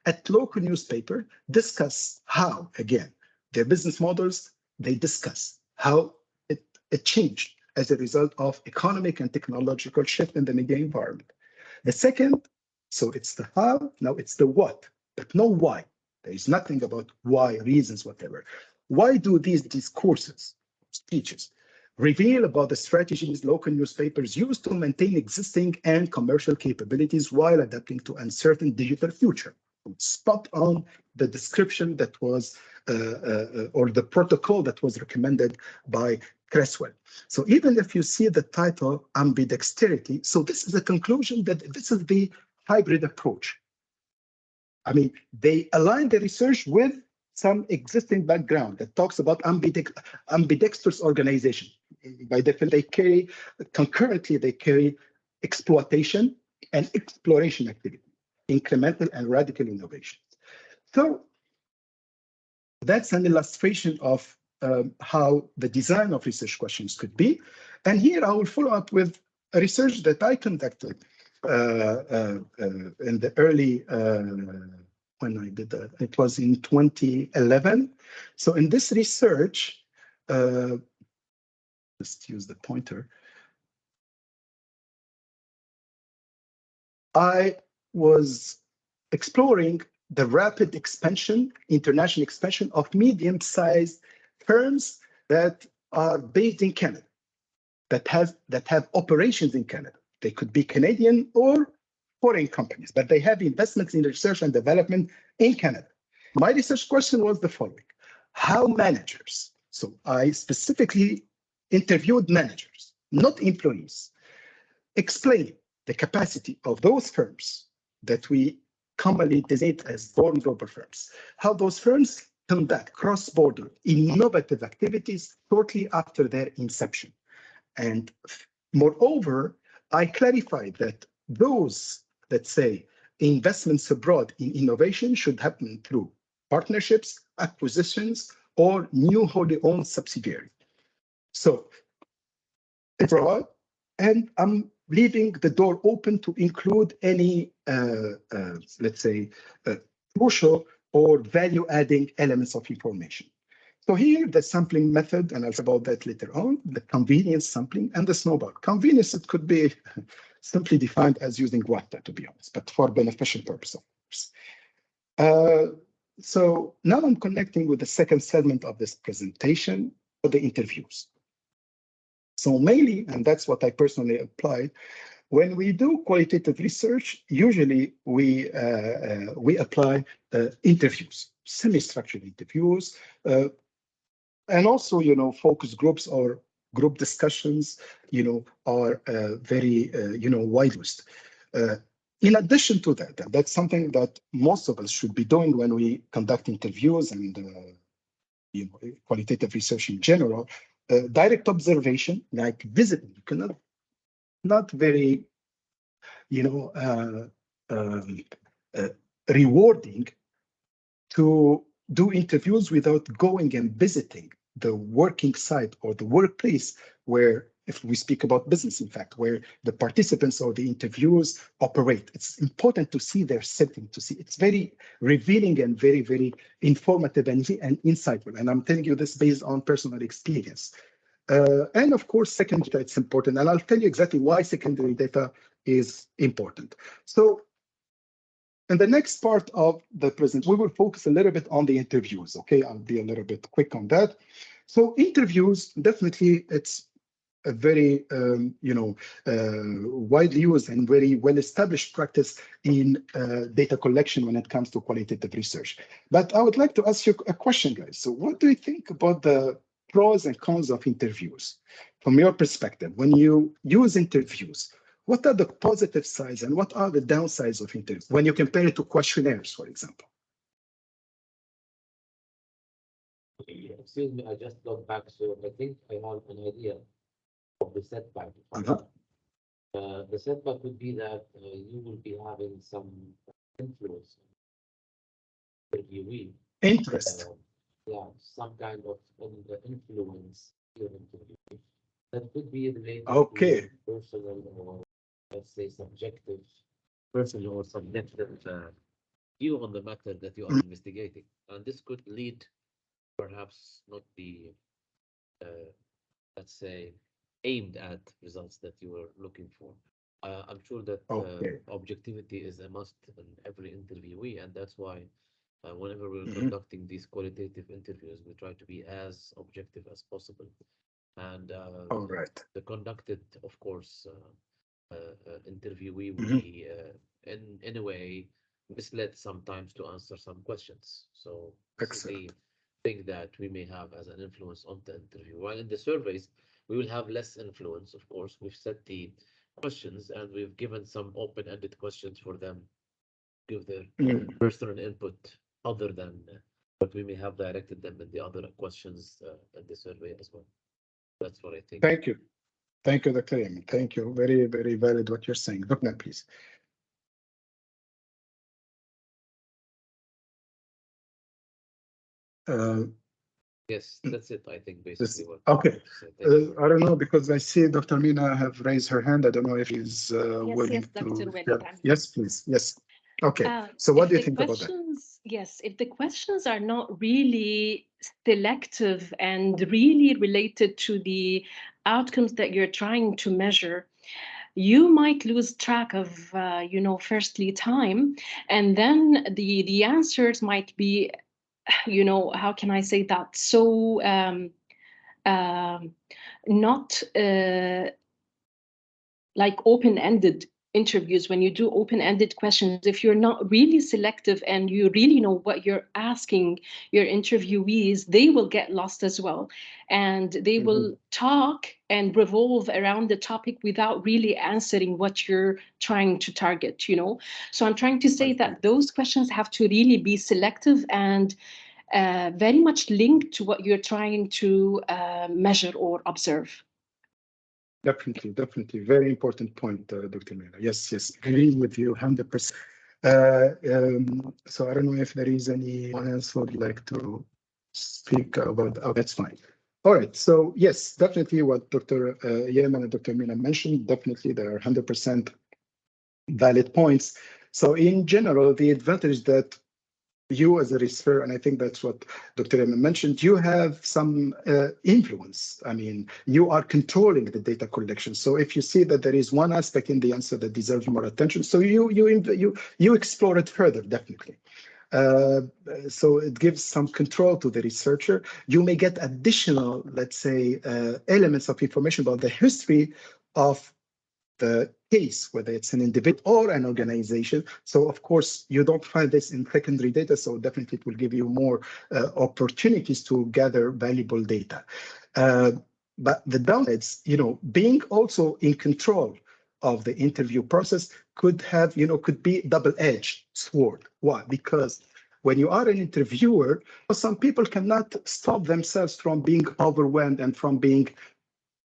at local newspaper, discuss how, again, their business models, they discuss how it changed as a result of economic and technological shift in the media environment. The second, so it's the how, now it's the what, but no why. There is nothing about why, reasons, whatever. Why do these discourses, speeches, reveal about the strategies local newspapers use to maintain existing and commercial capabilities while adapting to uncertain digital future? Spot on the description that was, or the protocol that was recommended by Cresswell. So even if you see the title, ambidexterity, so this is a conclusion that this is the hybrid approach. I mean, they align the research with some existing background that talks about ambidextrous organization. By definition, concurrently, they carry exploitation and exploration activity, incremental and radical innovations. So that's an illustration of how the design of research questions could be. And here I will follow up with a research that I conducted in the early, when I did that, it was in 2011. So in this research, just use the pointer. I was exploring the rapid expansion, international expansion of medium-sized firms that are based in Canada, that have operations in Canada. They could be Canadian or foreign companies, but they have investments in research and development in Canada. My research question was the following: how managers, so I specifically interviewed managers, not employees, explain the capacity of those firms that we commonly designate as born global firms, how those firms conduct cross-border innovative activities shortly after their inception. And moreover, I clarified that those, let's say, investments abroad in innovation should happen through partnerships, acquisitions, or new wholly owned subsidiaries. So it's broad, and I'm leaving the door open to include any, let's say, crucial or value-adding elements of information. So here, the sampling method, and I'll talk about that later on, the convenience sampling and the snowball. Convenience, it could be simply defined as using WATA, to be honest, but for beneficial purpose, of course. So now I'm connecting with the second segment of this presentation, the interviews. So mainly, and that's what I personally applied, when we do qualitative research, usually we apply interviews, semi-structured interviews, and also, focus groups or group discussions, are very, widest. In addition to that, and that's something that most of us should be doing when we conduct interviews and, qualitative research in general, direct observation, like visiting. You cannot, not very, you know, rewarding to do interviews without going and visiting the working site or the workplace where, if we speak about business, in fact, where the participants or the interviewers operate. It's important to see their setting, to see. It's very revealing and very, very informative and insightful. And I'm telling you this based on personal experience. And of course, secondary data, it's important. And I'll tell you exactly why secondary data is important. So in the next part of the present, we will focus a little bit on the interviews. Okay, I'll be a little bit quick on that. So interviews, definitely, it's a very widely used and very well-established practice in data collection when it comes to qualitative research. But I would like to ask you a question, guys. So what do you think about the pros and cons of interviews from your perspective? When you use interviews, what are the positive sides and what are the downsides of interviews when you compare it to questionnaires, for example? Excuse me, I just got back, so I think I have an idea of the setback. The setback would be that you will be having some influence on the interviewee. Interest. Yeah, some kind of influence your interview. That could be related to personal or, let's say, subjective, personal or subjective view on the matter that you are investigating. And this could lead, perhaps not be, let's say, aimed at results that you were looking for. I'm sure that objectivity is a must in every interviewee, and that's why whenever we're conducting these qualitative interviews, we try to be as objective as possible. And the conducted, of course, interviewee will be in a way misled sometimes to answer some questions. So this is the thing that we may have as an influence on the interview. While in the surveys, we will have less influence, of course. We've set the questions and we've given some open-ended questions for them to give their personal input other than what we may have directed them in the other questions in the survey as well. That's what I think. Thank you. Thank you, Dr. Yemen. Thank you. Very, very valid what you're saying. Dr. please. Yes, that's it, I think, basically. Okay. I don't know, because I see Dr. Mina have raised her hand. I don't know if she's willing to. Yes, please. Yes. Okay. So what do you think about that? Yes, if the questions are not really selective and really related to the outcomes that you're trying to measure, you might lose track of, firstly, time, and then the answers might be, how can I say that? So not like open-ended interviews. When you do open-ended questions, if you're not really selective and you really know what you're asking your interviewees, they will get lost as well, and they will talk and revolve around the topic without really answering what you're trying to target. So I'm trying to say that those questions have to really be selective and very much linked to what you're trying to measure or observe. Definitely, definitely. Very important point, Dr. Mena. Yes, agree with you 100%. So I don't know if there is anyone else who would like to speak about. Oh, that's fine. All right. So yes, definitely what Dr. Yemen and Dr. Mena mentioned, definitely there are 100% valid points. So in general, the advantage that you as a researcher, and I think that's what Dr. Yemen mentioned, you have some influence. I mean, you are controlling the data collection. So if you see that there is one aspect in the answer that deserves more attention, so you explore it further, definitely. So it gives some control to the researcher. You may get additional, let's say, elements of information about the history of the case, whether it's an individual or an organization. So of course, you don't find this in secondary data, so definitely it will give you more opportunities to gather valuable data. But the downsides, being also in control of the interview process could have, could be double-edged sword. Why? Because when you are an interviewer, some people cannot stop themselves from being overwhelmed and from being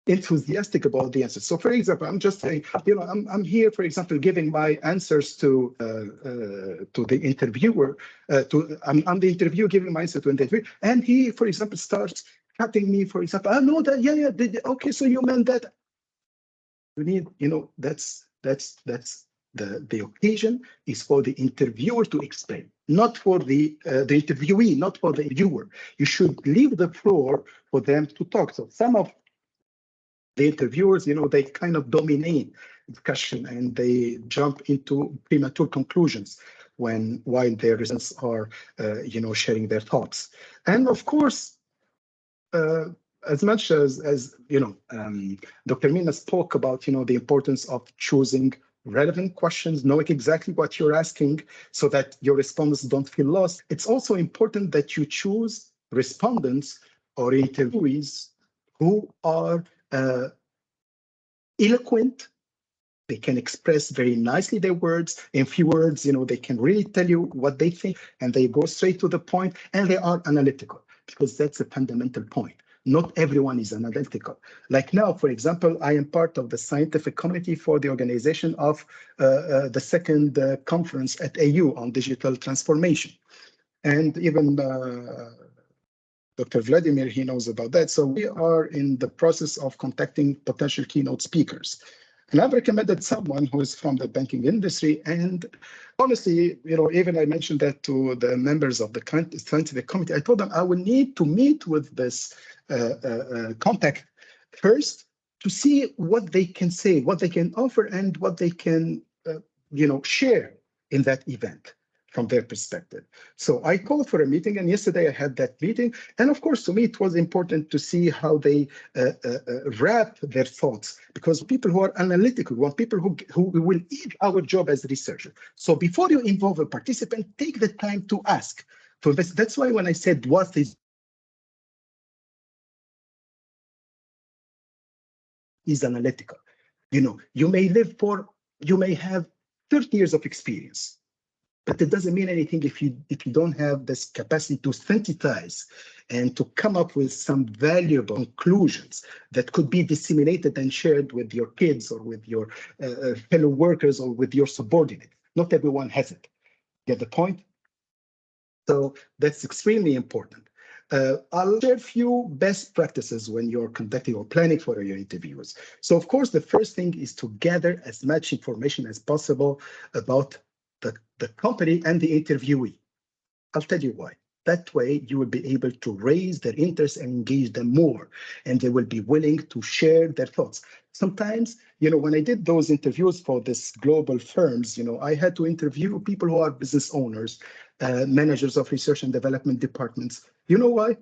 enthusiastic about the answers. So, for example, I'm just saying, I'm here, for example, giving my answers to the interviewer. I'm the interviewer giving my answer to the interviewer, and he, for example, starts cutting me. For example, I know that, okay, so you meant that. You need, that's the occasion is for the interviewer to explain, not for the interviewee, not for the interviewer. You should leave the floor for them to talk. So some of the interviewers, they kind of dominate discussion and they jump into premature conclusions while their listeners are, sharing their thoughts. And of course, as much as Dr. Mina spoke about, the importance of choosing relevant questions, knowing exactly what you're asking so that your respondents don't feel lost. It's also important that you choose respondents or interviewees who are eloquent. They can express very nicely their words. In few words, they can really tell you what they think, and they go straight to the point, and they are analytical, because that's a fundamental point. Not everyone is analytical. Like now, for example, I am part of the scientific committee for the organization of the second conference at AU on digital transformation. And even Dr. Vladimir, he knows about that. So we are in the process of contacting potential keynote speakers. And I've recommended someone who is from the banking industry. And honestly, even I mentioned that to the members of the scientific committee. I told them I will need to meet with this contact first to see what they can say, what they can offer, and what they can, share in that event from their perspective. So I called for a meeting, and yesterday I had that meeting. And of course, to me, it was important to see how they wrap their thoughts, because people who are analytical, want people who will eat our job as researchers. So before you involve a participant, take the time to ask. So that's why when I said what is analytical, you may have 30 years of experience, but it doesn't mean anything if you don't have this capacity to synthesize and to come up with some valuable conclusions that could be disseminated and shared with your kids or with your fellow workers or with your subordinates. Not everyone has it. Get the point? So that's extremely important. I'll share a few best practices when you're conducting or planning for your interviews. So of course, the first thing is to gather as much information as possible about the company and the interviewee. I'll tell you why. That way, you will be able to raise their interest and engage them more, and they will be willing to share their thoughts. Sometimes, when I did those interviews for this global firms, I had to interview people who are business owners, managers of research and development departments. You know why?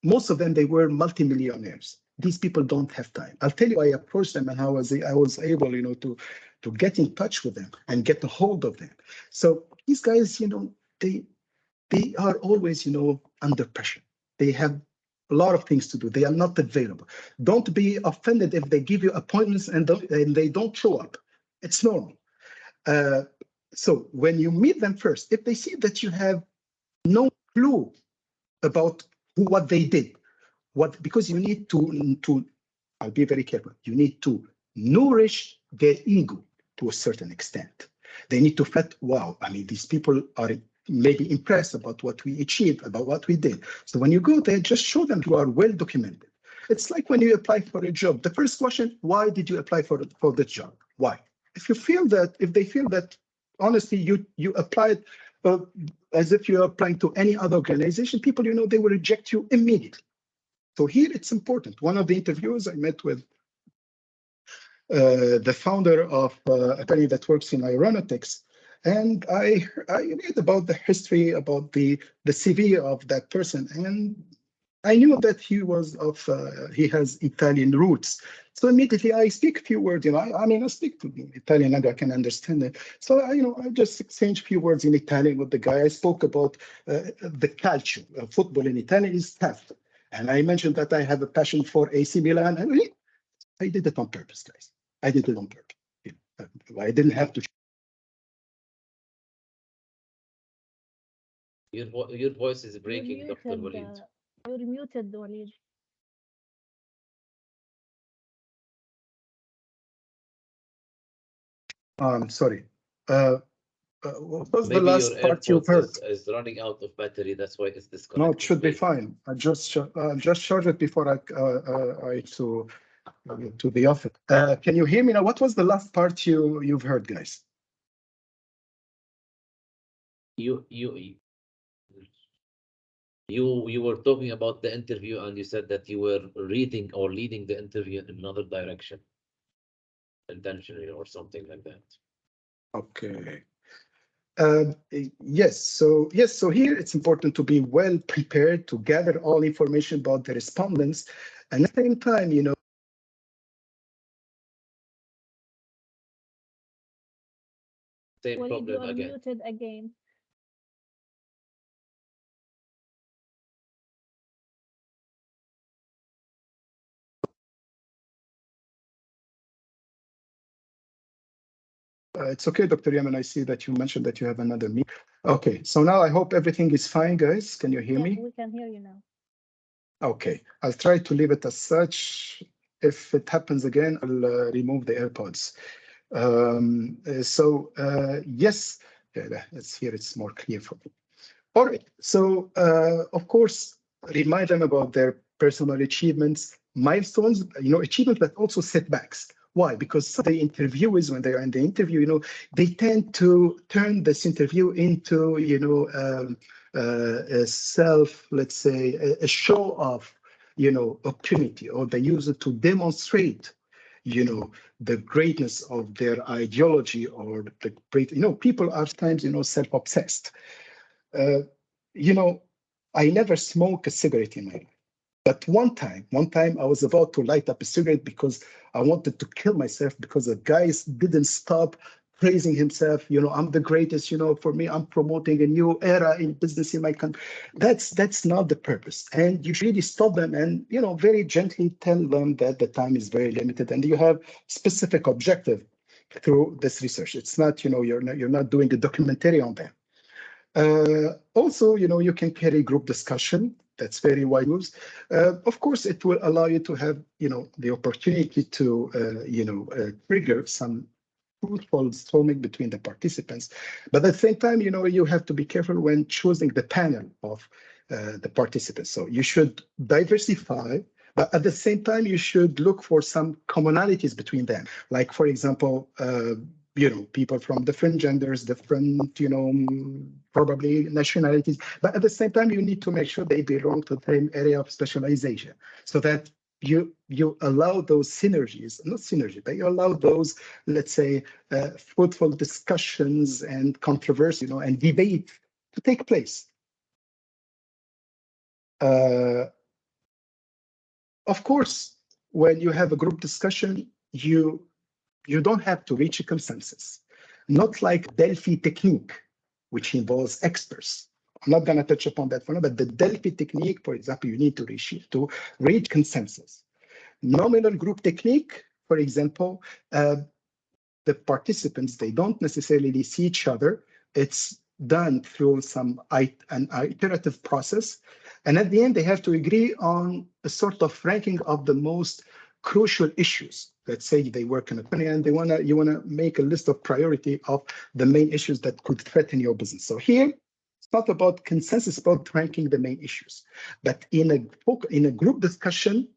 Most of them, they were multimillionaires. These people don't have time. I'll tell you, I approached them and how I was able, to get in touch with them and get a hold of them. So these guys, they are always, under pressure. They have a lot of things to do. They are not available. Don't be offended if they give you appointments and they don't show up. It's normal. So when you meet them first, if they see that you have no clue about what they did, because you need to, I'll be very careful. You need to nourish their ego to a certain extent. They need to feel, wow, these people are maybe impressed about what we achieved, about what we did. So when you go there, just show them you are well documented. It's like when you apply for a job. The first question, why did you apply for the job? Why? If they feel that, honestly, you applied as if you're applying to any other organization, people, they will reject you immediately. So here it's important. One of the interviews I met with the founder of a company that works in aeronautics, and I read about the history, about the CV of that person, and I knew that he has Italian roots. So immediately I speak a few words. I speak to Italian language, I can understand it. So I just exchanged a few words in Italian with the guy. I spoke about the calcio, football in Italian is tough. And I mentioned that I have a passion for AC Milan. And I did it on purpose, guys. I did it on purpose. I didn't have to Your voice is breaking, Dr. muted, Walid. you're muted, Walid. Sorry. What was the Maybe your last part you AirPods heard? is running out of battery. That's why it's No, it disconnecting. should be Maybe. fine. I just charged it before I to the office. Can you hear me now? What was the last part you've heard, guys? You were talking about the interview, and you said that you were reading or leading the interview in another direction, intentionally or something like that. Okay. Yes. So here it's important to be well prepared to gather all information about the respondents, and at the same time, Same Walid, you problem are again. muted again. It's okay, Dr. Yemen. I see that you mentioned that you have another meeting. Okay. So now I hope everything is fine, guys. Can you hear Yeah, me? we can hear you now. Okay. I'll try to leave it as such. If it happens again, I'll remove the AirPods. Yes, it's here. It's more clear for me. All right. So, of course, remind them about their personal achievements, milestones, achievements, but also setbacks. Why? Because some of the interviewers, when they are in the interview, they tend to turn this interview into, a self, let's say, a show off, opportunity, or they use it to demonstrate, the greatness of their ideology or the great, people are times, self-obsessed. Uh, I never smoke a cigarette in my life. But one time I was about to light up a cigarette because I wanted to kill myself because the guy didn't stop praising himself. I'm the greatest. For me, I'm promoting a new era in business in my country. That's not the purpose. And you should really stop them and very gently tell them that the time is very limited and you have specific objective through this research. It's not you're not doing a documentary on them. Also, you can carry group discussion. That's very wide use. Of course, it will allow you to have, the opportunity to, trigger some fruitful storming between the participants. But at the same time, you have to be careful when choosing the panel of the participants. So you should diversify, but at the same time, you should look for some commonalities between them. Like, for example, people from different genders, different, probably nationalities. But at the same time, you need to make sure they belong to the same area of specialization so that you allow those synergies, not synergy, but you allow those, let's say, fruitful discussions and controversy, and debate to take place. Of course, when you have a group discussion, you don't have to reach a consensus. Not like Delphi technique, which involves experts. I'm not going to touch upon that for now, but the Delphi technique, for example, you need to reach consensus. Nominal group technique, for example, the participants, they don't necessarily see each other. It's done through an iterative process. And at the end, they have to agree on a sort of ranking of the most crucial issues. Let's say they work in a company and you want to make a list of priority of the main issues that could threaten your business. So here, it's not about consensus, it's about ranking the main issues. But in a group discussion,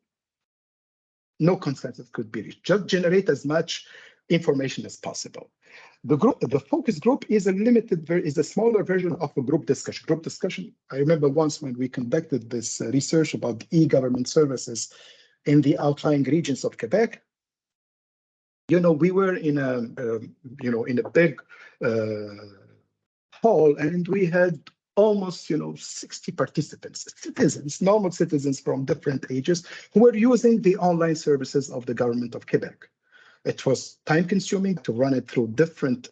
no consensus could be reached. Just generate as much information as possible. The focus group is a smaller version of a group discussion. Group discussion, I remember once when we conducted this research about e-government services in the outlying regions of Quebec, we were in a big hall, and we had almost 60 participants, normal citizens from different ages who were using the online services of the government of Quebec. It was time consuming to run it through different,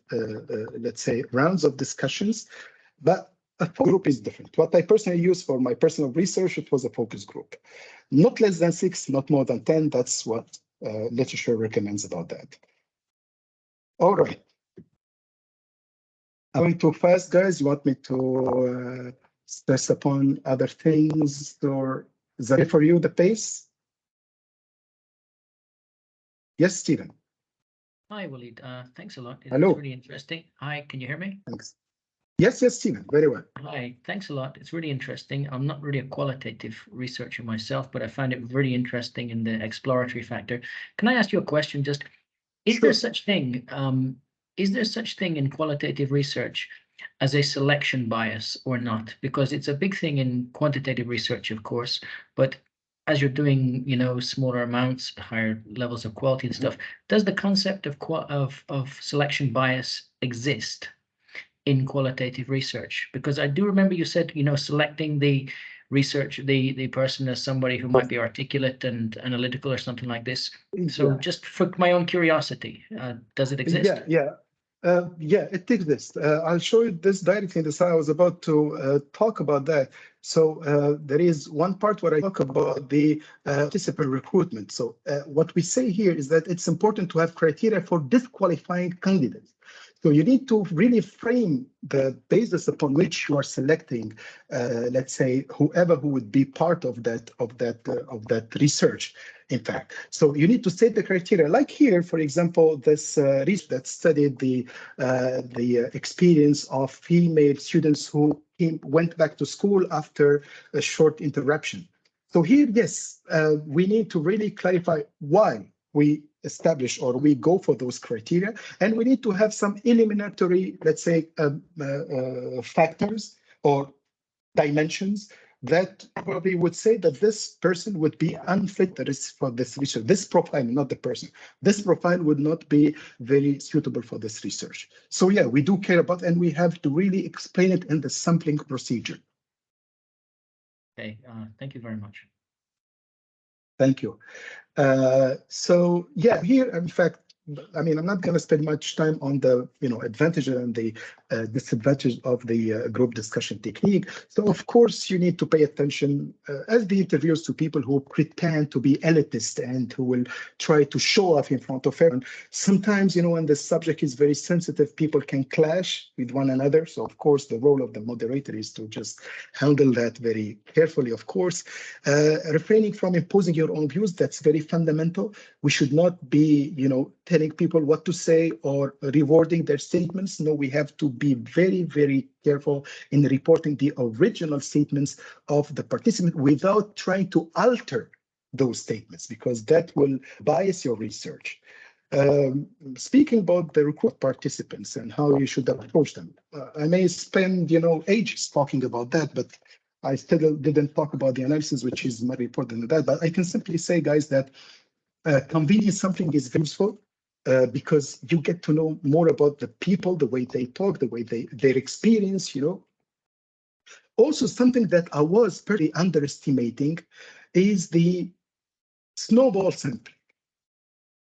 let's say, rounds of discussions, but a focus group is different. What I personally use for my personal research, it was a focus group. Not less than 6, not more than 10. That's what literature recommends about that. All right. I'm going too fast, guys. You want me to stress upon other things, or is that for you, the pace? Yes, Stephen. Hi, Walid. Thanks a lot. Hello. It's really interesting. Hi, can you hear me? Thanks. Yes, Stephen, very well. Hi, thanks a lot. It's really interesting. I'm not really a qualitative researcher myself, but I find it really interesting in the exploratory factor. Can I ask you a question? Just, is there such thing? Is there such thing in qualitative research as a selection bias or not? Because it's a big thing in quantitative research, of course, but as you're doing, smaller amounts, higher levels of quality and stuff, does the concept of selection bias exist in qualitative research? Because I do remember you said, selecting the person as somebody who might be articulate and analytical or something like this. So just for my own curiosity, does it exist? Yeah, it exists. I'll show you this directly in the slide. I was about to talk about that. So there is one part where I talk about the participant recruitment. So what we say here is that it's important to have criteria for disqualifying candidates. So you need to really frame the basis upon which you are selecting, let's say, whoever who would be part of that research. In fact, so you need to state the criteria. Like here, for example, this research that studied the experience of female students who went back to school after a short interruption. So here, yes, we need to really clarify why we establish or we go for those criteria, and we need to have some eliminatory, let's say, factors or dimensions that probably would say that this person would be unfit for this research. This profile, not the person. This profile would not be very suitable for this research. So yeah, we do care about, and we have to really explain it in the sampling procedure. Okay, thank you very much. Thank you. So yeah, here, in fact, I mean, I'm not going to spend much time on the advantages and the disadvantages of the group discussion technique. So of course, you need to pay attention as the interviewers to people who pretend to be elitist and who will try to show off in front of everyone. Sometimes, when the subject is very sensitive, people can clash with one another. So of course, the role of the moderator is to just handle that very carefully. Of course, refraining from imposing your own views, that's very fundamental. We should not be, telling people what to say or rewarding their statements. No, we have to be very, very careful in reporting the original statements of the participant without trying to alter those statements, because that will bias your research. Speaking about the recruit participants and how you should approach them, I may spend, ages talking about that, but I still didn't talk about the analysis, which is more important than that. But I can simply say, guys, that convenience sampling is very useful because you get to know more about the people, the way they talk, the way their experience, Also, something that I was pretty underestimating is the snowball sampling.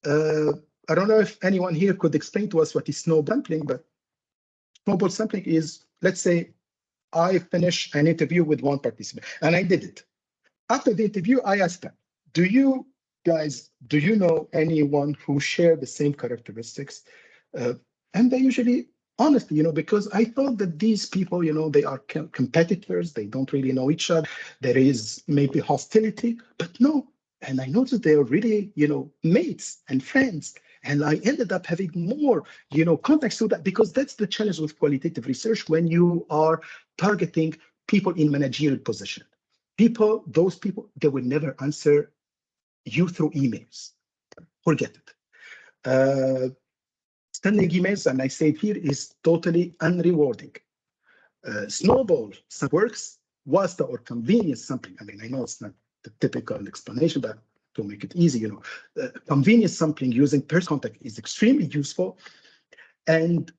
I don't know if anyone here could explain to us what is snowball sampling, but snowball sampling is, let's say, I finish an interview with one participant, and I did it. After the interview, I asked them, do you know anyone who share the same characteristics? And they usually, honestly, because I thought that these people, they are competitors, they don't really know each other. There is maybe hostility, but no. And I noticed they are really, mates and friends. And I ended up having more, context to that, because that's the challenge with qualitative research when you are targeting people in managerial position. Those people, they will never answer you through emails. Forget it. Sending emails, and I say it here, is totally unrewarding. Snowball works, WASTA or convenience sampling. I mean, I know it's not the typical explanation, but to make it easy, convenience sampling using person contact is extremely useful. And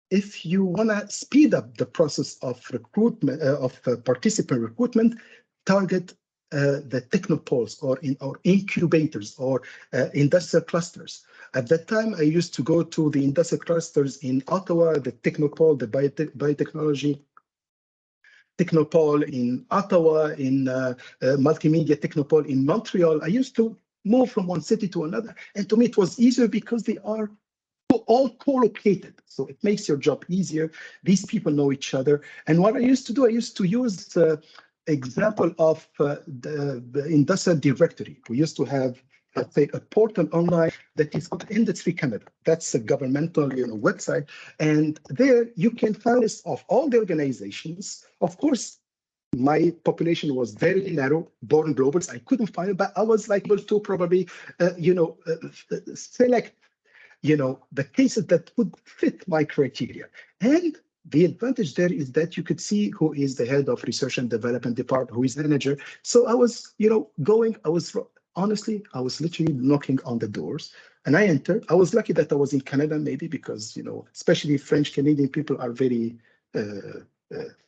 if you want to speed up the process of recruitment, participant recruitment, target the technopoles or incubators or industrial clusters. At that time, I used to go to the industrial clusters in Ottawa, the Technopole, the biotechnology Technopole in Ottawa, in multimedia Technopole in Montreal. I used to move from one city to another. And to me, it was easier because they are all co-located. So it makes your job easier. These people know each other. And what I used to do, I used to use the example of the industrial directory. We used to have, let's say, a portal online that is called Industry Canada. That's a governmental, website. And there you can find list of all the organizations. Of course, my population was very narrow, born globals. I couldn't find it, but I was like able to probably, select, the cases that would fit my criteria. And the advantage there is that you could see who is the head of research and development department, who is the manager. So I was, honestly, I was literally knocking on the doors and I entered. I was lucky that I was in Canada, maybe because, especially French Canadian people are very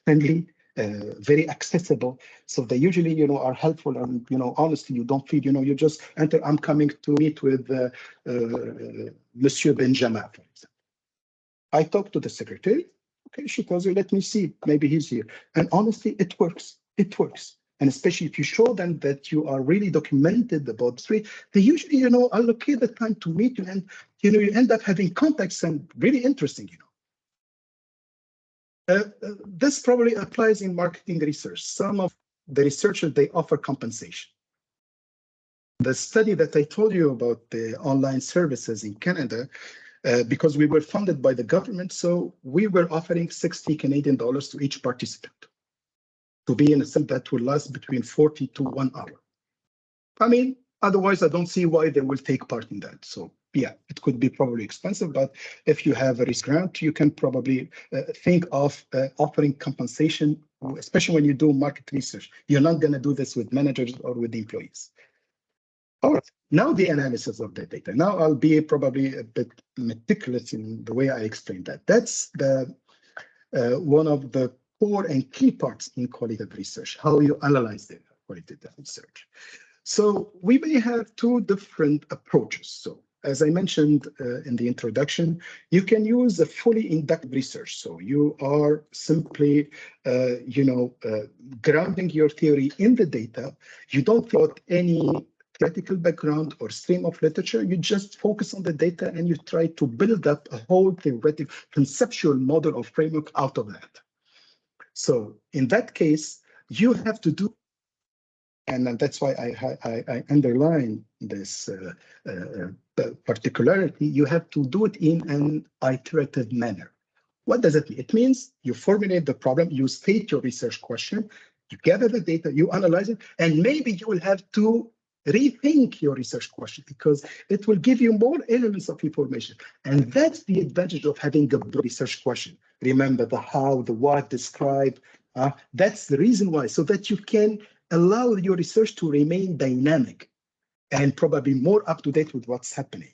friendly, very accessible. So they usually, are helpful. And, honestly, you don't feel, you just enter. I'm coming to meet with Monsieur Benjamin, for example. I talk to the secretary. Okay, she tells you, let me see. Maybe he's here. And honestly, it works. It works. And especially if you show them that you are really documented about three, they usually, allocate the time to meet you. And, you end up having contacts and really interesting, This probably applies in marketing research. Some of the researchers, they offer compensation. The study that I told you about the online services in Canada, because we were funded by the government, so we were offering 60 Canadian dollars to each participant to be in a study that will last between 40 to 1 hour. I mean, otherwise, I don't see why they will take part in that. So yeah, it could be probably expensive, but if you have a risk grant, you can probably think of offering compensation, especially when you do market research. You're not going to do this with managers or with employees. All right, now the analysis of the data. Now I'll be probably a bit meticulous in the way I explain that. That's the one of the core and key parts in qualitative research, how you analyze the qualitative research. So we may have two different approaches. So as I mentioned in the introduction, you can use a fully inductive research. So you are simply, grounding your theory in the data. You don't think about any theoretical background or stream of literature. You just focus on the data and you try to build up a whole theoretic conceptual model or framework out of that. So in that case, you have to do, and that's why I underline this particularity, you have to do it in an iterative manner. What does it mean? It means you formulate the problem, you state your research question, you gather the data, you analyze it, and maybe you will have to rethink your research question because it will give you more elements of information. And that's the advantage of having a research question. Remember the how, the what, describe. That's the reason why, so that you can allow your research to remain dynamic and probably more up to date with what's happening.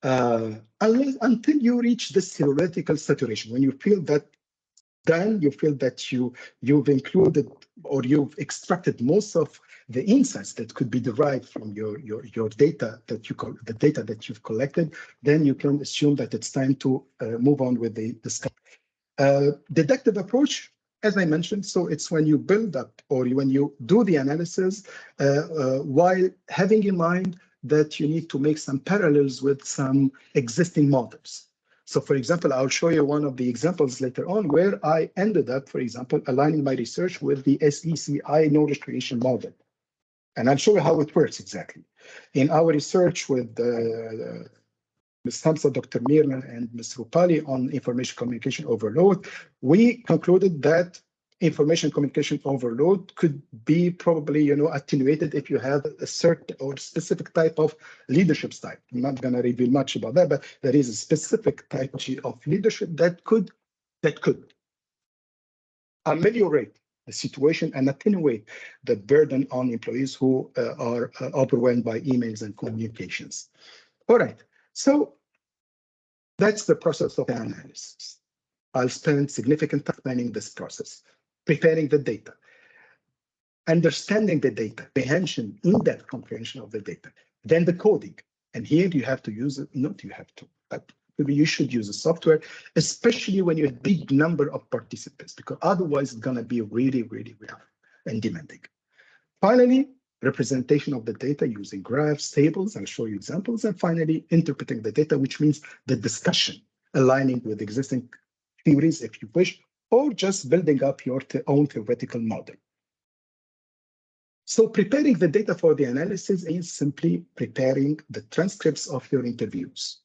Until you reach this theoretical saturation, when you feel that done, you feel that you've included or you've extracted most of the insights that could be derived from your data the data that you've collected, then you can assume that it's time to move on with the step. Deductive approach, as I mentioned, so it's when you build up or when you do the analysis while having in mind that you need to make some parallels with some existing models. So for example, I'll show you one of the examples later on where I ended up, for example, aligning my research with the SECI knowledge creation model. And I'll show you how it works exactly. In our research with Ms. Hamza, Dr. Mirna, and Ms. Rupali on information communication overload, we concluded that information communication overload could be probably, attenuated if you have a certain or specific type of leadership style. I'm not going to reveal much about that, but there is a specific type of leadership that could ameliorate the situation and attenuate the burden on employees who are overwhelmed by emails and communications. All right, so that's the process of analysis. I'll spend significant time planning this process, preparing the data, understanding the data, comprehension, in-depth comprehension of the data, then the coding. And here you have to use it, not you have to, but maybe you should use a software, especially when you have a big number of participants, because otherwise it's going to be really, really rough and demanding. Finally, representation of the data using graphs, tables, I'll show you examples, and finally interpreting the data, which means the discussion, aligning with existing theories if you wish, or just building up your own theoretical model. So preparing the data for the analysis is simply preparing the transcripts of your interviews.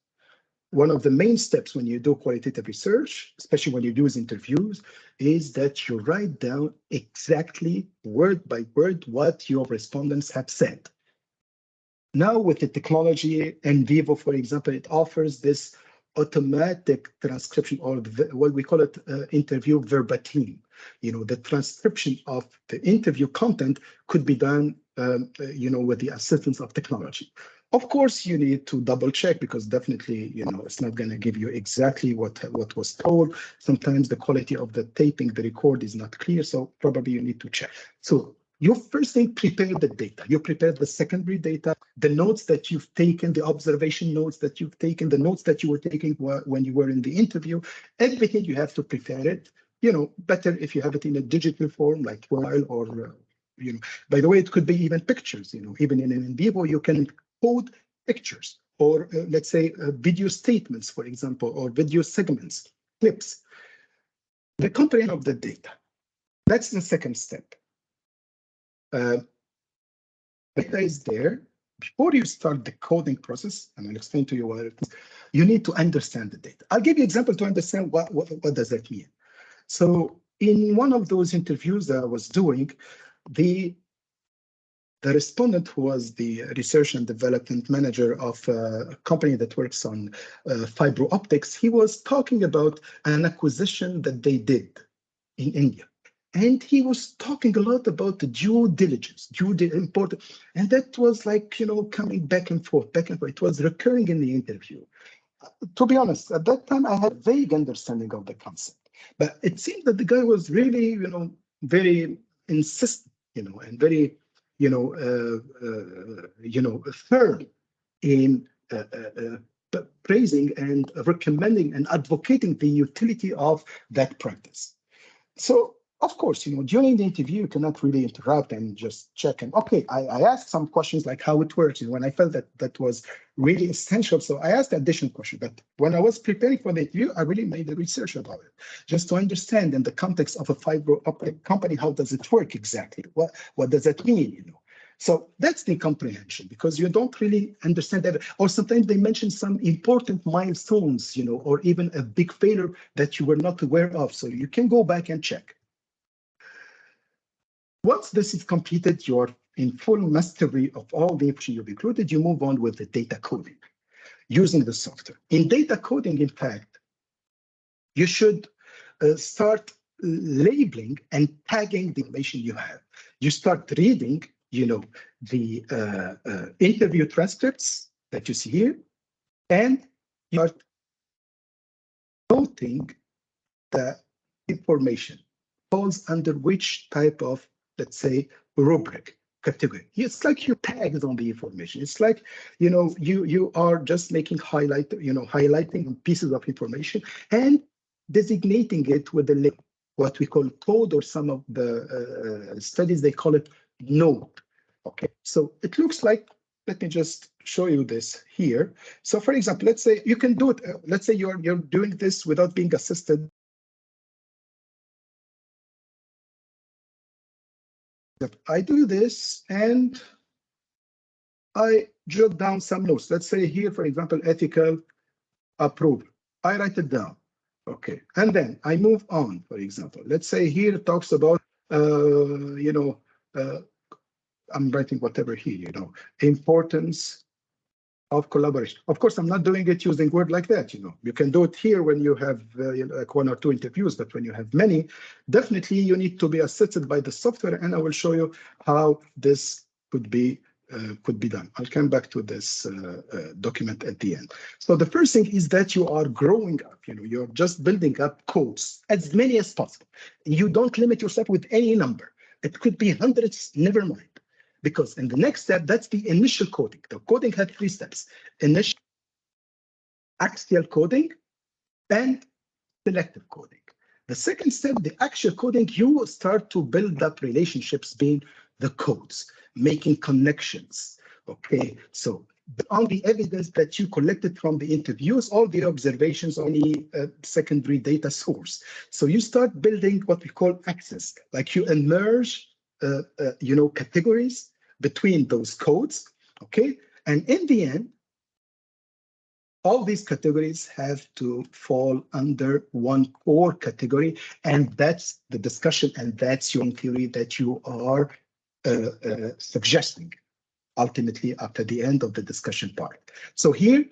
One of the main steps when you do qualitative research, especially when you do interviews, is that you write down exactly word by word what your respondents have said. Now with the technology in vivo, for example, it offers this automatic transcription, or what we call it interview verbatim. You know, the transcription of the interview content could be done, you know, with the assistance of technology. Of course, you need to double check because definitely, you know, it's not going to give you exactly what was told. Sometimes the quality of the taping, the record is not clear, so probably you need to check. So you first thing, prepare the data. You prepare the secondary data, the notes that you've taken, the observation notes that you've taken, the notes that you were taking when you were in the interview. Everything you have to prepare it. You know, better if you have it in a digital form like Word or, you know, by the way, it could be even pictures. You know, even in vivo, you can code pictures or let's say video statements, for example, or video segments, clips. The comprehension of the data. That's the second step. Data is there. Before you start the coding process, and I'll explain to you what it is, you need to understand the data. I'll give you an example to understand what does that mean. So in one of those interviews that I was doing, the respondent, who was the research and development manager of a company that works on fiber optics, he was talking about an acquisition that they did in India. And he was talking a lot about the due diligence, important, and that was like, you know, coming back and forth. It was recurring in the interview. To be honest, at that time, I had a vague understanding of the concept, but it seemed that the guy was really, you know, very insistent, you know, and very, you know, firm in praising and recommending and advocating the utility of that practice. So, of course, you know, during the interview, you cannot really interrupt and just check. And okay, I asked some questions like how it works, and when I felt that was really essential, so I asked additional questions. But when I was preparing for the interview, I really made the research about it, just to understand in the context of a fiber optic company, how does it work exactly? What does that mean, you know? So that's the comprehension, because you don't really understand that, or sometimes they mention some important milestones, you know, or even a big failure that you were not aware of. So you can go back and check. Once this is completed, you're in full mastery of all the information you've included, you move on with the data coding using the software. In data coding, in fact, you should start labeling and tagging the information you have. You start reading, you know, the interview transcripts that you see here, and you start noting the information falls under which type of, let's say, rubric category. It's like you tagged on the information. It's like, you know, you are just making highlighting pieces of information and designating it with a label, what we call code, or some of the studies, they call it node. Okay, so it looks like, let me just show you this here. So for example, let's say you can do it, let's say you're doing this without being assisted. I do this and I jot down some notes. Let's say here, for example, ethical approval. I write it down. Okay, and then I move on. For example, let's say here it talks about, you know, I'm writing whatever here, you know, importance of collaboration. Of course, I'm not doing it using word like that, you know. You can do it here when you have like 1 or 2 interviews, but when you have many, definitely you need to be assisted by the software, and I will show you how this could be done. I'll come back to this document at the end. So the first thing is that you are growing up, you know, you're just building up codes, as many as possible. You don't limit yourself with any number. It could be hundreds, never mind. Because in the next step, that's the initial coding. The coding had 3 steps: initial, axial coding, and selective coding. The second step, the actual coding, you start to build up relationships between the codes. making connections. Okay, so on the evidence that you collected from the interviews, all the observations on any secondary data source. So you start building what we call access, like you emerge, categories between those codes. Okay, and in the end, all these categories have to fall under one core category, and that's the discussion, and that's your theory that you are suggesting ultimately after the end of the discussion part. So here,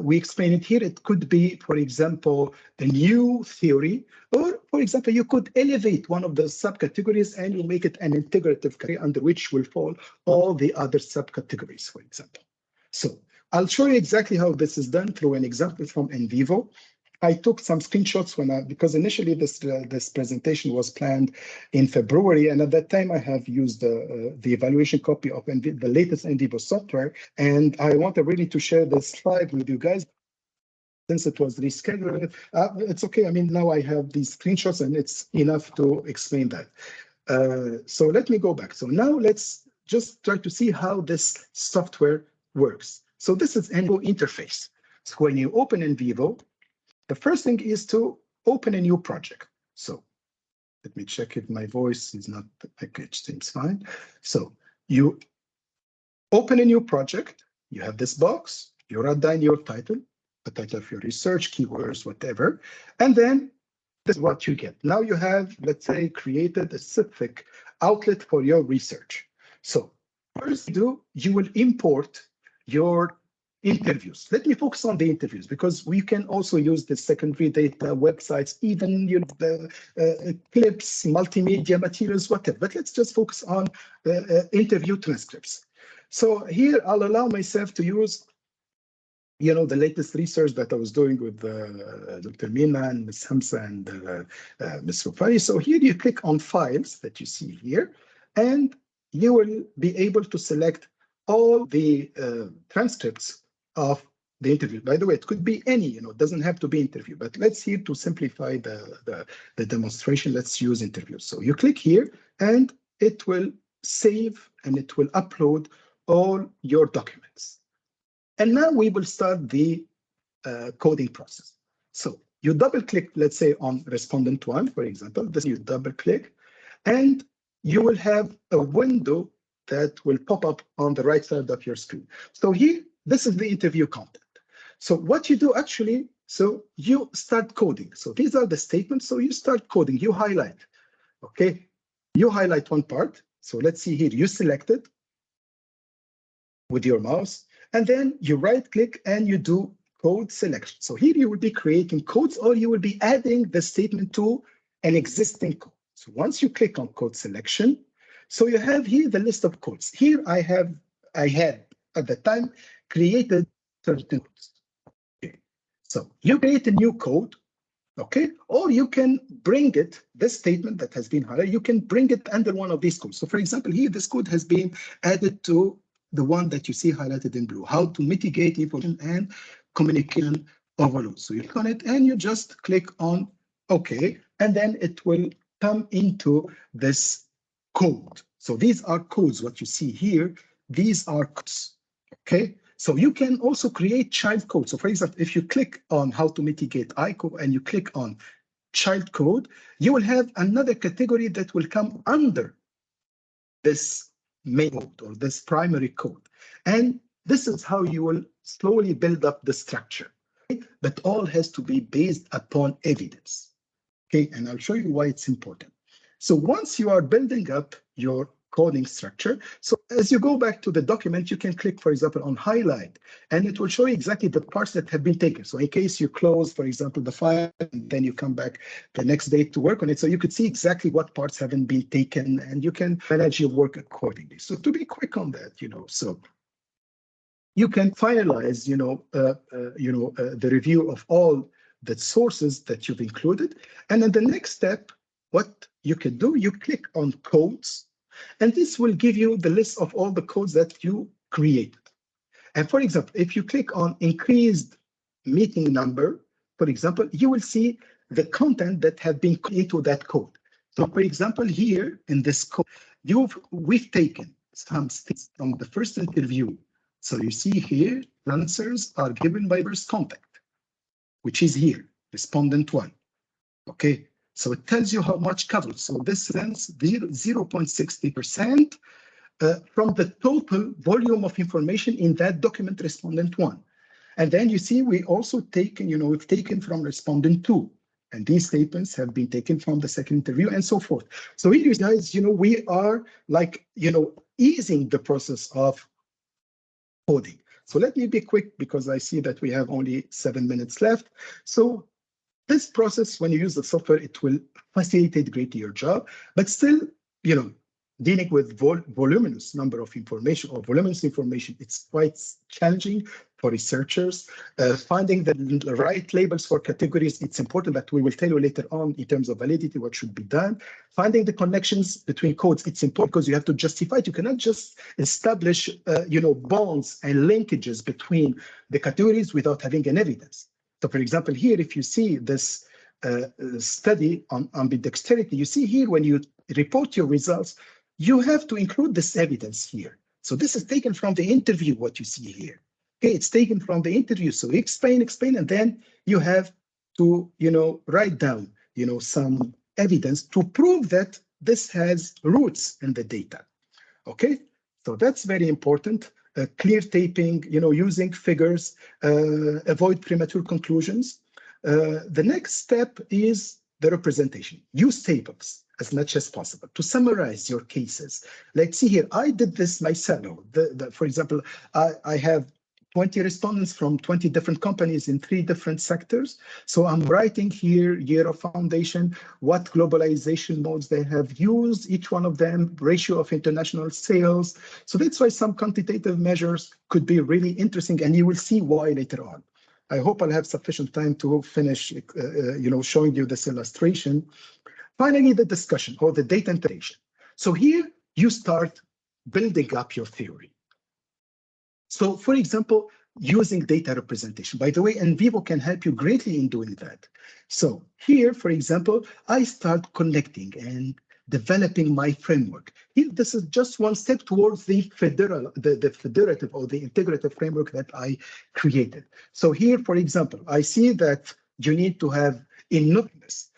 we explain it here. It could be, for example, the new theory, or for example, you could elevate one of the subcategories and you make it an integrative category under which will fall all the other subcategories, for example. So I'll show you exactly how this is done through an example from NVivo. I took some screenshots because initially this presentation was planned in February, and at that time I have used the evaluation copy of the latest NVivo software, and I wanted really to share this slide with you guys. Since it was rescheduled, it's okay. I mean, now I have these screenshots, and it's enough to explain that. So let me go back. So now let's just try to see how this software works. So this is NVivo interface. So when you open NVivo, the first thing is to open a new project. So let me check if my voice is not, okay, it seems fine. So you open a new project, you have this box, you write down your title, the title of your research, keywords, whatever, and then this is what you get. Now you have, let's say, created a specific outlet for your research. So first you will import your interviews. Let me focus on the interviews because we can also use the secondary data, websites, even the clips, multimedia materials, whatever. But let's just focus on interview transcripts. So here I'll allow myself to use, the latest research that I was doing with Dr. Mina and Ms. Hamza and Ms. Rufai. So here you click on files that you see here, and you will be able to select all the transcripts of the interview. By the way, it could be any, it doesn't have to be interview, but let's here to simplify the demonstration, let's use interviews. So you click here and it will save and it will upload all your documents. And now we will start the coding process. So you double click, let's say on respondent one, for example, this you double click and you will have a window that will pop up on the right side of your screen. So here, this is the interview content. So what you do actually, so you start coding. So these are the statements. So you start coding, you highlight, okay? You highlight one part. So let's see here, you select it with your mouse, and then you right click and you do code selection. So here you will be creating codes or you will be adding the statement to an existing code. So once you click on code selection, so you have here the list of codes. Here I had at the time created certain codes. Okay. So you create a new code, okay, or you can bring it, this statement that has been highlighted, you can bring it under one of these codes. So for example, here this code has been added to the one that you see highlighted in blue, how to mitigate information and communication overload. So you click on it and you just click on OK, and then it will come into this code. So these are codes, what you see here, these are codes, okay? So you can also create child code. So for example, if you click on how to mitigate ICO and you click on child code, you will have another category that will come under this main code or this primary code. And this is how you will slowly build up the structure. Okay? But all has to be based upon evidence. Okay, and I'll show you why it's important. So once you are building up your coding structure, so as you go back to the document, you can click, for example, on highlight, and it will show you exactly the parts that have been taken. So in case you close, for example, the file, and then you come back the next day to work on it, so you could see exactly what parts haven't been taken, and you can manage your work accordingly. So to be quick on that, so you can finalize, the review of all the sources that you've included. And then the next step, what you can do, you click on codes, and this will give you the list of all the codes that you created. And for example, if you click on increased meeting number, for example, you will see the content that have been created to that code. So for example, here in this code, we've taken some states from the first interview. So you see here, answers are given by first contact, which is here, respondent 1. Okay, so it tells you how much covered. So this is 0.60% from the total volume of information in that document respondent 1. And then you see we also taken, we've taken from respondent 2. And these statements have been taken from the second interview and so forth. So here, you guys, we are like, easing the process of coding. So let me be quick because I see that we have only 7 minutes left. So this process, when you use the software, it will facilitate greatly your job, but still, dealing with voluminous number of information or voluminous information, it's quite challenging for researchers. Finding the right labels for categories, it's important that we will tell you later on in terms of validity what should be done. Finding the connections between codes, it's important because you have to justify it. You cannot just establish, bonds and linkages between the categories without having an evidence. So, for example, here, if you see this study on ambidexterity, you see here when you report your results, you have to include this evidence here. So this is taken from the interview, what you see here. Okay, it's taken from the interview. So explain, and then you have to, write down, some evidence to prove that this has roots in the data. Okay, so that's very important. Clear taping, using figures, avoid premature conclusions. The next step is the representation. Use tables as much as possible to summarize your cases. Let's see here, I did this myself. For example, I have 20 respondents from 20 different companies in 3 different sectors. So I'm writing here, year of foundation, what globalization modes they have used, each one of them, ratio of international sales. So that's why some quantitative measures could be really interesting, and you will see why later on. I hope I'll have sufficient time to finish, showing you this illustration. Finally, the discussion or the data interpretation. So here you start building up your theory. So, for example, using data representation. By the way, NVivo can help you greatly in doing that. So here, for example, I start connecting and developing my framework. Here, this is just one step towards the federative or the integrative framework that I created. So here, for example, I see that you need to have enoughness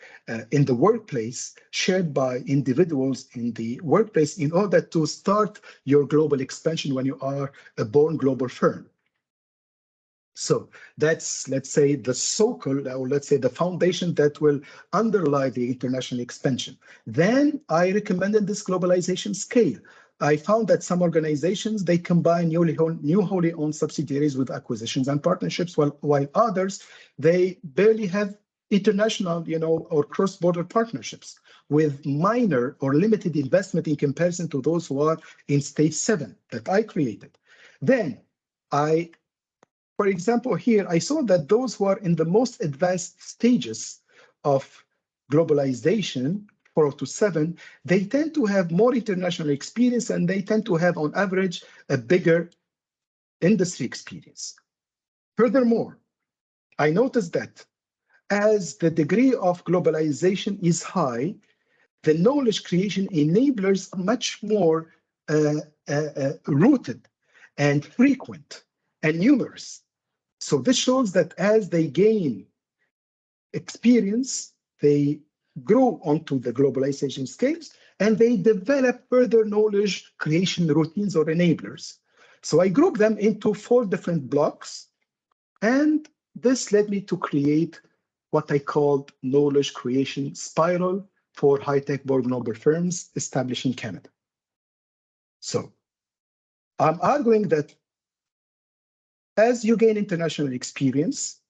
in the workplace shared by individuals in the workplace in order to start your global expansion when you are a born global firm. So that's, let's say, the so-called, or let's say the foundation that will underlie the international expansion. Then I recommended this globalization scale. I found that some organizations, they combine new wholly owned subsidiaries with acquisitions and partnerships, while others, they barely have international, or cross-border partnerships with minor or limited investment in comparison to those who are in stage 7 that I created. Then for example, here, I saw that those who are in the most advanced stages of globalization, 407, they tend to have more international experience, and they tend to have, on average, a bigger industry experience. Furthermore, I noticed that as the degree of globalization is high, the knowledge creation enablers are much more rooted and frequent and numerous. So this shows that as they gain experience, they grow onto the globalization scales, and they develop further knowledge creation routines or enablers. So I group them into 4 different blocks, and this led me to create what I called knowledge creation spiral for high-tech born global firms established in Canada. So I'm arguing that as you gain international experience,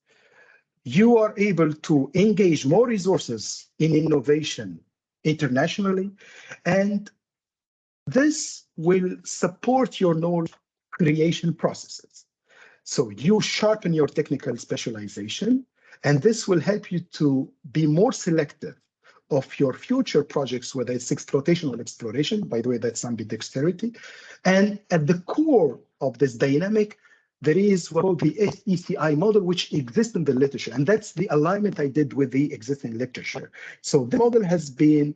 you are able to engage more resources in innovation internationally, and this will support your knowledge creation processes. So you sharpen your technical specialization, and this will help you to be more selective of your future projects, whether it's exploitation or exploration. By the way, that's ambidexterity. And at the core of this dynamic, there is what called the SECI model, which exists in the literature. And that's the alignment I did with the existing literature. So the model has been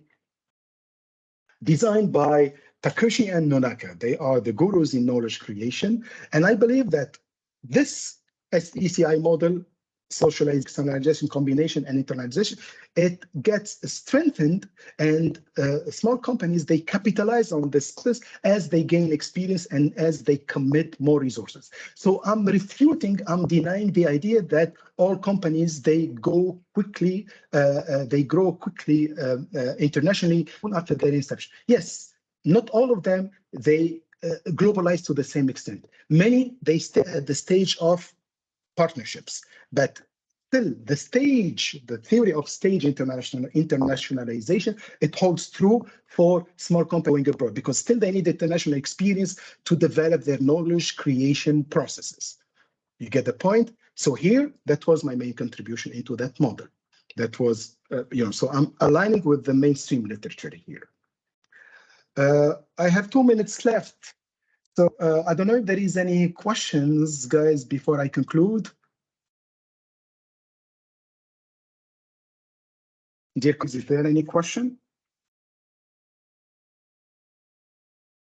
designed by Takushi and Nonaka, they are the gurus in knowledge creation. And I believe that this SECI model, socialization, externalization, combination, and internalization, it gets strengthened, and small companies, they capitalize on this as they gain experience and as they commit more resources. So I'm denying the idea that all companies, they grow quickly internationally after their inception. Yes, not all of them, they globalize to the same extent. Many, they stay at the stage of partnerships, but still the theory of stage internationalization, it holds true for small companies going abroad, because still they need international experience to develop their knowledge creation processes. You get the point? So here, that was my main contribution into that model. That was, so I'm aligning with the mainstream literature here. I have 2 minutes left. So I don't know if there is any questions, guys, before I conclude. Dear, is there any question?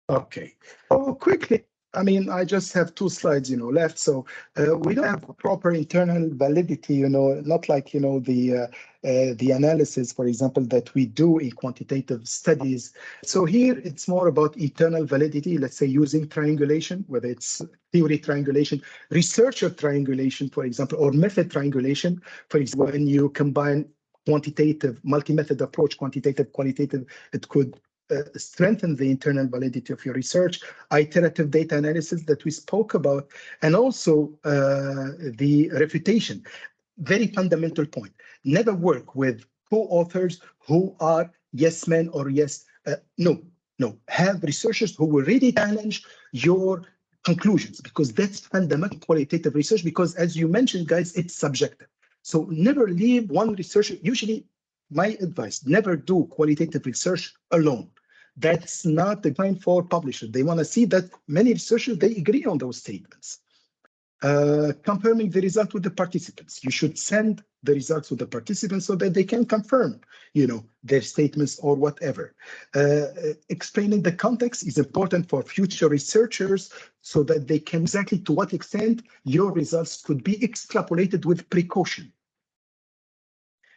Okay. Oh, quickly. I mean, I just have 2 slides, left. So we don't have proper internal validity, not like, the analysis, for example, that we do in quantitative studies. So here it's more about internal validity, let's say using triangulation, whether it's theory triangulation, researcher triangulation, for example, or method triangulation. For example, when you combine quantitative, multi-method approach, quantitative, qualitative, it could strengthen the internal validity of your research, iterative data analysis that we spoke about, and also the refutation. Very fundamental point. Never work with co-authors who are yes men or yes, no. Have researchers who will really challenge your conclusions, because that's fundamental qualitative research, because as you mentioned, guys, it's subjective. So never leave one researcher. Usually, my advice, never do qualitative research alone. That's not the time for publishers. They want to see that many researchers, they agree on those statements. Confirming the result with the participants. You should send the results to the participants so that they can confirm, their statements or whatever. Explaining the context is important for future researchers so that they can exactly to what extent your results could be extrapolated with precaution.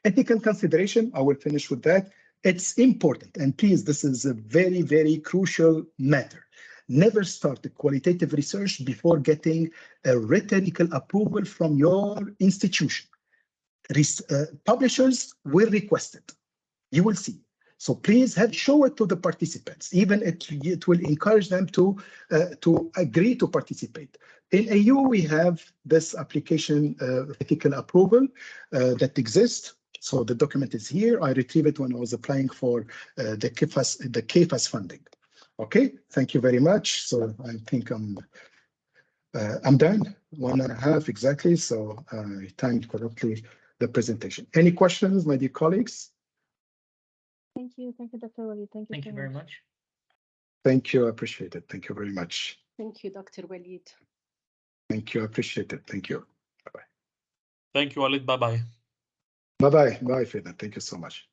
Ethical consideration, I will finish with that. It's important, and please, this is a very, very crucial matter. Never start the qualitative research before getting a written approval from your institution. Publishers will request it. You will see. So please show it to the participants. Even it will encourage them to agree to participate. In AU, we have this application ethical approval that exists. So the document is here. I retrieved it when I was applying for the KFAS funding. Okay, thank you very much. So I think I'm done, 1.5 exactly. So I timed correctly the presentation. Any questions, my dear colleagues? Thank you, Dr. Walid. Thank you very much. Thank you, I appreciate it. Thank you very much. Thank you, Dr. Walid. Thank you, I appreciate it. Thank you. Bye-bye. Thank you, Walid. Bye-bye. Bye-bye. Bye, Fida. Thank you so much.